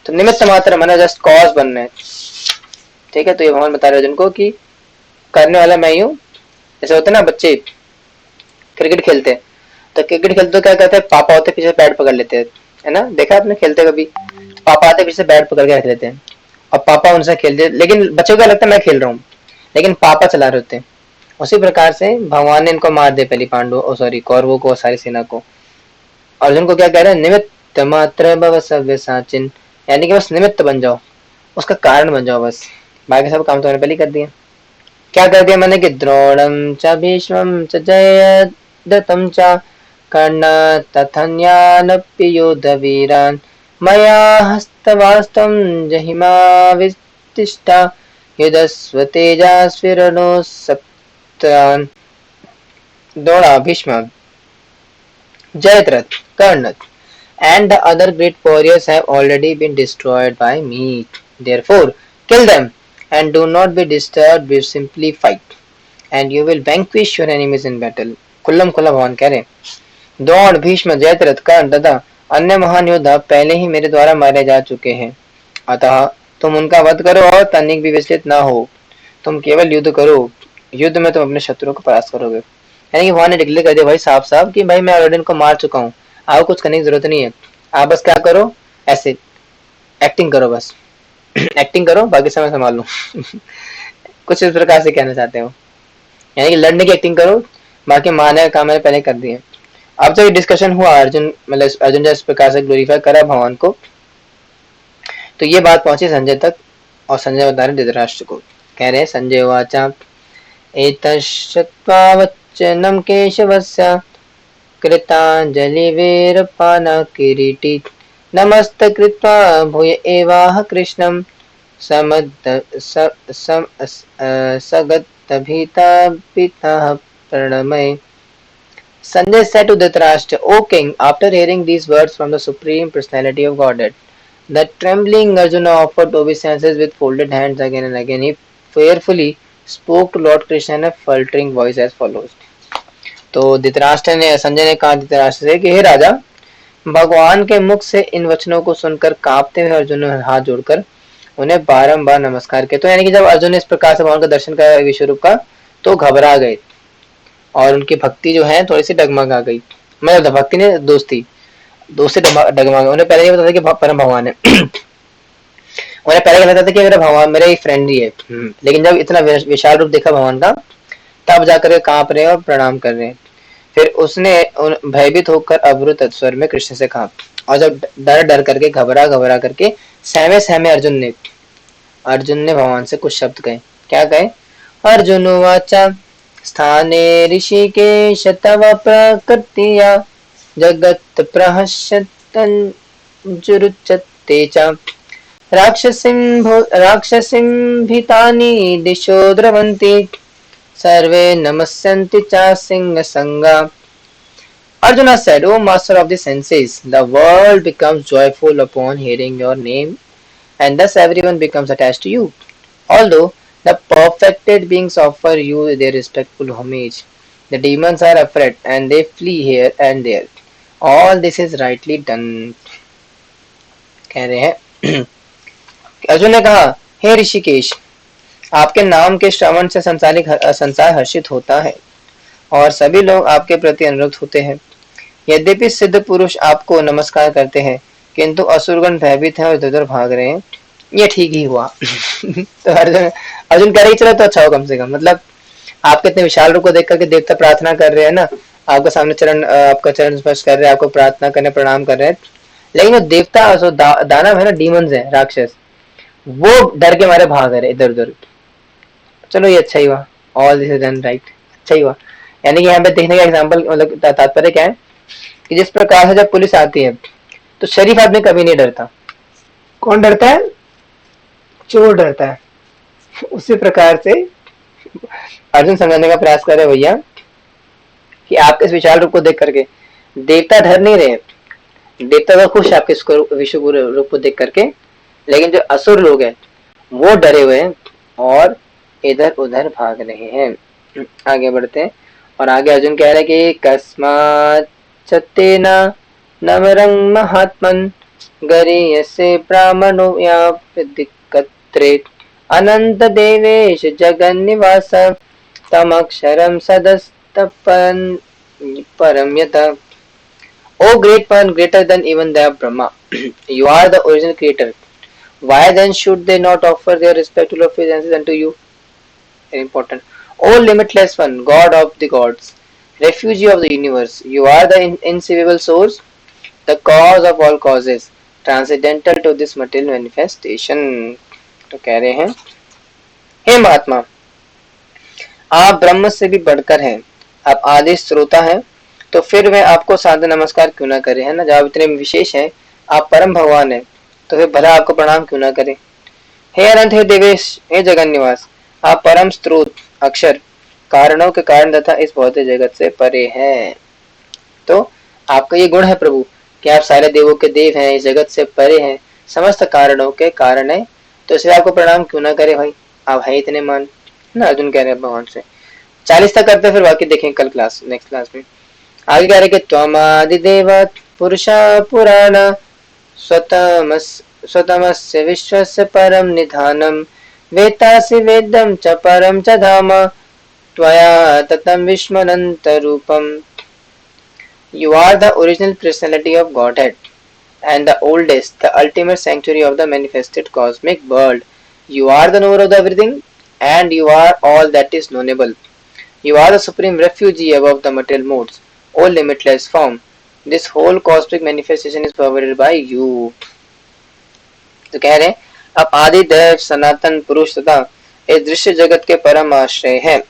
तो निमित्त मात्र माना जस्ट कॉज बनना है। ठीक है, तो ये भगवान बता रहे अर्जुन को कि करने वाला मैं ही हूँ। जैसे होते ना बच्चे क्रिकेट खेलते हैं, तो क्रिकेट खेलते तो क्या करते हैं, पापा होते पीछे बैट पकड़ लेते हैं, है ना। देखा आपने खेलते कभी? पापा आते पीछे बैट पकड़ के रख लेते हैं और पापा उनसे खेलते, लेकिन बच्चों को लगता है मैं खेल रहा हूँ, लेकिन पापा चला रहे होते हैं। उसी प्रकार से भगवान ने इनको मार दिया पहले कौरवों को, सारी सेना को। अर्जुन को क्या कह रहे हैं? निमित्त मात्र भव सव्यसाचिन् यानी कि बस निमित्त बन जाओ, उसका कारण बन जाओ बस, बाकी सब काम तो मैंने पहले कर दिया। क्या कर दिया मैंने कि द्रोणम च भीष्मं च जयद्रथं च कर्ण तथन्यानप्य योधवीरान् मया हस्तवास्तं जहिमा वितिष्ठा युधस्व तेजस्विरणो सप्तान्। Drona, Bhishma, Jayadrath, Karnak, and the other great warriors have already been destroyed by me. Therefore, kill them, and do not be disturbed, we simply fight, and you will vanquish your enemies in battle. खुल्लम खुल्ला भगवान कह रहे, द्रोण, भीष्म, जयद्रथ, कर्ण तथा अन्य महान योद्धा पहले ही मेरे द्वारा मारे जा चुके हैं, अतः तुम उनका वध करो और तनिक भी विचलित न हो। तुम केवल युद्ध करो, युद्ध में तुम अपने शत्रु को परास्त करोगे। यानी कि भगवान ने डिक्लेयर कर दिया भाई साफ साफ कि भाई मैं ऑलरेडी इनको मार चुका हूँ, आपको कुछ करने की जरूरत नहीं है, आप बस क्या करो, ऐसे एक्टिंग करो बस। एक्टिंग करो, बाकी समय संभाल लूं। कुछ इस प्रकार से कहना चाहते हो, यानी कि लड़ने की एक्टिंग करो, बाकी मारने का काम मैंने पहले कर दिया। अब जब डिस्कशन हुआ, अर्जुन मतलब अर्जुन जब इस प्रकार से ग्लोरीफाई करा भगवान को, तो ये बात पहुंची संजय तक, और संजय बता रहे धृतराष्ट्र को, कह रहे संजय वाचा एतश्रुत्वा वचनं केशवस्य कृताञ्जलिर्वेरपानकिरीटी नमस्कृत्वा भूय एवाह कृष्णं सगद्गदभीतः प्रणमय। Sanjay said to Dhritarashtra, O king, after hearing these words from the Supreme Personality of Godhead, the trembling Arjuna offered obeisances with folded hands again and again. He fearfully spoke to Lord Krishna in a faltering voice as follows. तो धृतराष्ट्र ने, संजय ने कहा धृतराष्ट्र से कि हे राजा, भगवान के मुख से इन वचनों को सुनकर कांपते हुए अर्जुन ने हाथ जोड़कर उन्हें बारंबार नमस्कार किया। तो यानी कि जब अर्जुन ने इस प्रकार से भगवान का दर्शन करा विश्व रूप का, तो घबरा गए और उनकी भक्ति जो है थोड़ी सी डगमगा गई। मतलब भक्ति ने दोस्ती दोस्ती डगमगा गई। उन्हें पहले नहीं पता था कि परम भगवान है। उन्हें पहले कहता था कि मेरा भगवान मेरा एक फ्रेंड ही है, लेकिन जब इतना विशाल रूप देखा भगवान का, तब जाकर कांप रहे और प्रणाम कर रहे हैं। फिर उसने भयभीत होकर अवरुद्ध स्वर में कृष्ण से कहा, और जब डर डर करके घबरा घबरा करके सहमे सहमे अर्जुन ने भगवान से कुछ शब्द कहे। क्या कहे? अर्जुन वाचा स्थाने ऋषिकेश तव प्रकृतिया जगत प्रहस्यतञ्जुरुच्यते च राक्षसीं भीतानि दिशो द्रवन्ति सर्वे नमस्यन्ति च सिंहसंगा। Arjuna said, O master of the senses, the world becomes joyful upon hearing your name, and thus everyone becomes attached to you. Although the perfected beings offer you their respectful homage, the demons are afraid and they flee here and there. All this is rightly done. कह रहे हैं अर्जुन ने कहा, हे ऋषिकेश, आपके नाम के श्रवण से संसार हर्षित होता है और सभी लोग आपके प्रति अनुरक्त होते हैं। यद्यपि सिद्ध पुरुष आपको नमस्कार करते हैं, किंतु असुरगण भयभीत हैं और इधर-उधर भाग रहे हैं। ये ठीक ही हुआ। तो अर्जुन कह रहे चलो तो अच्छा हो, कम से कम मतलब आपके इतने विशाल रूप को देख करके देवता प्रार्थना कर रहे हैं ना, आपके सामने आपका चरण स्पर्श कर रहे हैं, आपको प्रार्थना करने प्रणाम कर रहे हैं, लेकिन वो देवता जो दानव है ना, डीमंस है, राक्षस, वो डर के मारे भाग रहे इधर उधर। चलो ये अच्छा ही हुआ, all this is done right, अच्छा ही हुआ। यानी कि यहाँ पे देखने का एग्जाम्पल मतलब तात्पर्य क्या है कि जिस प्रकार से जब पुलिस आती है तो शरीफ आदमी कभी नहीं डरता। कौन डरता है? चोर डरता है। उसी प्रकार से अर्जुन समझाने का प्रयास कर रहे भैया कि आपके इस विशाल रूप को देख करके देवता डर नहीं रहे, देवता तो खुश है आपके विश्व रूप को देख करके, लेकिन जो असुर लोग हैं वो डरे हुए हैं और इधर उधर भाग रहे हैं। आगे बढ़ते हैं और आगे अर्जुन कह रहे कि कस्मात् चतेना नवरं महात्मन गरीयसे ब्राह्मणो यापदिकत्रे अनंत देवेश जगन्निवास तमक्षरम सदस्तपन परम यथा। O great one, greater than even the Brahma, you are the original creator. Why then should they not offer their respectful obeisances unto you? Very important. O limitless one, God of the gods, refugee of the universe, you are the inseparable source, the cause of all causes. Transcendental to this material manifestation. तो कह रहे हैं, हे महात्मा, आप ब्रह्म से भी बढ़कर हैं, आप आदि श्रोता हैं, तो फिर वह आपको सादर नमस्कार क्यों ना करे, है ना। जब आप इतने विशेष हैं, आप परम भगवान हैं, तो फिर भला आपको प्रणाम क्यों ना करे। हे अनंत, हे देवेश, हे जगन निवास, आप परम स्रोत, अक्षर, कारणों के कारण तथा इस भौतिक जगत से परे हैं। तो आपका ये गुण है प्रभु कि आप सारे देवों के देव हैं, इस जगत से परे हैं, समस्त कारणों के कारण है, तो इसलिए आपको प्रणाम क्यों ना करे भाई, आप है इतने मान, ना। अर्जुन कह रहे हैं भगवान से। 40 तक करते, फिर बाकी देखेंगे कल क्लास, नेक्स्ट क्लास में। आगे कह रहे कि त्वमादिदेव पुरुषा पुराण स्वतमस्य विश्वस्य परम निधानम वेत्तासि वेदम च परम च धाम त्वया ततं विस्मरन्त रूपम। You are the original personality of Godhead and the oldest, the ultimate sanctuary of the manifested cosmic world. You are the knower of the everything, and you are all that is knowable. You are the supreme refugee above the material modes, O limitless form. This whole cosmic manifestation is provided by you. तो कह रहे हैं, आप आदि दैव सनातन पुरुष तथा इस दृश्य जगत के परम आश्रय हैं।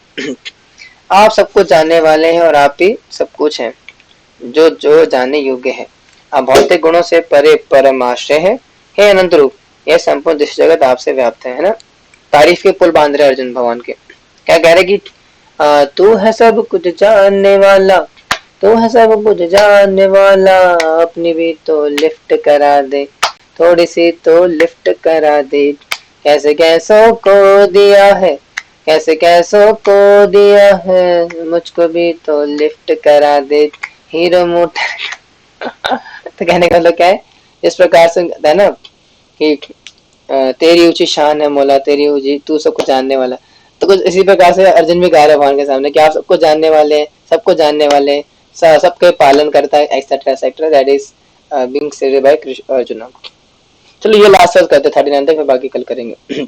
आप सब कुछ जानने वाले हैं और आप ही सब कुछ हैं, जो जो जानने योग्य है। आप भौतिक गुणों से परे परम आश्रय है। हे अनंत रूप, यह संपूर्ण दृश्य जगत आपसे व्याप्त है ना। तारीफ के पुल बांध रहे अर्जुन भगवान के। क्या कह रहे कि तू है सब कुछ जानने वाला, तू है सब कुछ जानने वाला, अपनी भी तो लिफ्ट करा दे, थोड़ी सी तो लिफ्ट करा दे। कैसे कैसों को दिया है, कैसे कैसों को दिया है, मुझको भी तो लिफ्ट करा दे, हीरो मोटर। तो कहने का मतलब क्या है, इस प्रकार से है ना कि तेरी ऊंची शान है मौला, तेरी ऊंची, तू सबको जानने वाला। तो कुछ इसी प्रकार से अर्जुन भी गा रहे भगवान के सामने कि आप सबको जानने वाले हैं, सबको जानने वाले हैं, सबके पालन करता है, etcetera etcetera. That is being said bye Krishna Arjun. चलो ये लास्ट वर्स करते 39 तक, फिर बाकी कल करेंगे।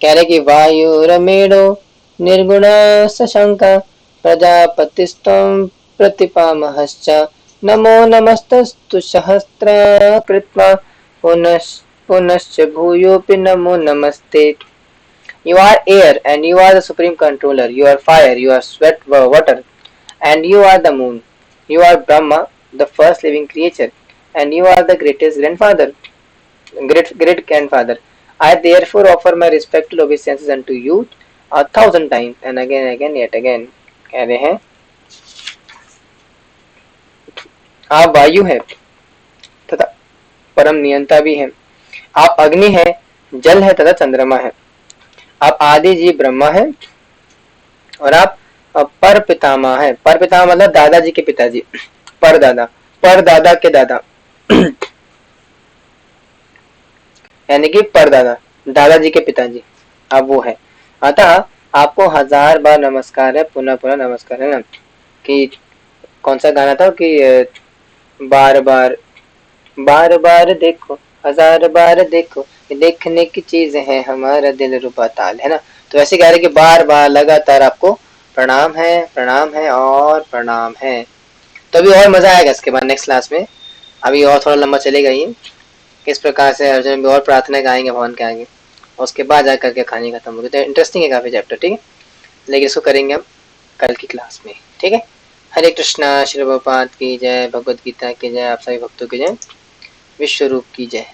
कह रहे कि वायुरमेणो निर्गुण सशंका प्रजापतिस्त्वं प्रतिपामहश्च नमो नमस्तस्तु सहस्र कृत्वा पुनश्च भूयोऽपि नमो नमस्ते। You are air and you are the supreme controller. You are fire, you are sweat, water, and you are the moon. You are Brahma, the first living creature, and you are the greatest grandfather, great grandfather. I therefore offer my respectful obeisances unto you 1,000 times and again, yet again. कह रहे हैं, आप वायु है तथा परम नियंता भी है, आप अग्नि है, जल है तथा चंद्रमा है, आप आदि जी ब्रह्मा है, और आप पर पितामह है। पर पितामह मतलब दादाजी के पिताजी, पर दादा के दादा यानी कि परदादा, दादाजी के पिताजी, अब वो है। अतः आपको 1000 बार नमस्कार है, पुनः पुनः नमस्कार, है ना। कि कौन सा गाना था कि बार बार देखो, 1000 बार देखो, देखने की चीज है हमारा दिल रुबा ताल, है ना। तो ऐसे कह रहे कि बार बार लगातार आपको प्रणाम है और प्रणाम है। तो अभी और मजा आएगा इसके बाद नेक्स्ट क्लास में, अभी और थोड़ा लंबा चलेगा ये। इस प्रकार से अर्जुन भी और प्रार्थना गाएंगे भगवान के आगे, और उसके बाद जाकर के कहानी खत्म होगी। तो इंटरेस्टिंग है काफी चैप्टर, ठीक है, लेकिन इसको करेंगे हम कल की क्लास में, ठीक है। हरे कृष्णा, श्री प्रभुपाद की जय, भगवद गीता की जय, आप सभी भक्तों की जय, विश्व रूप की जय।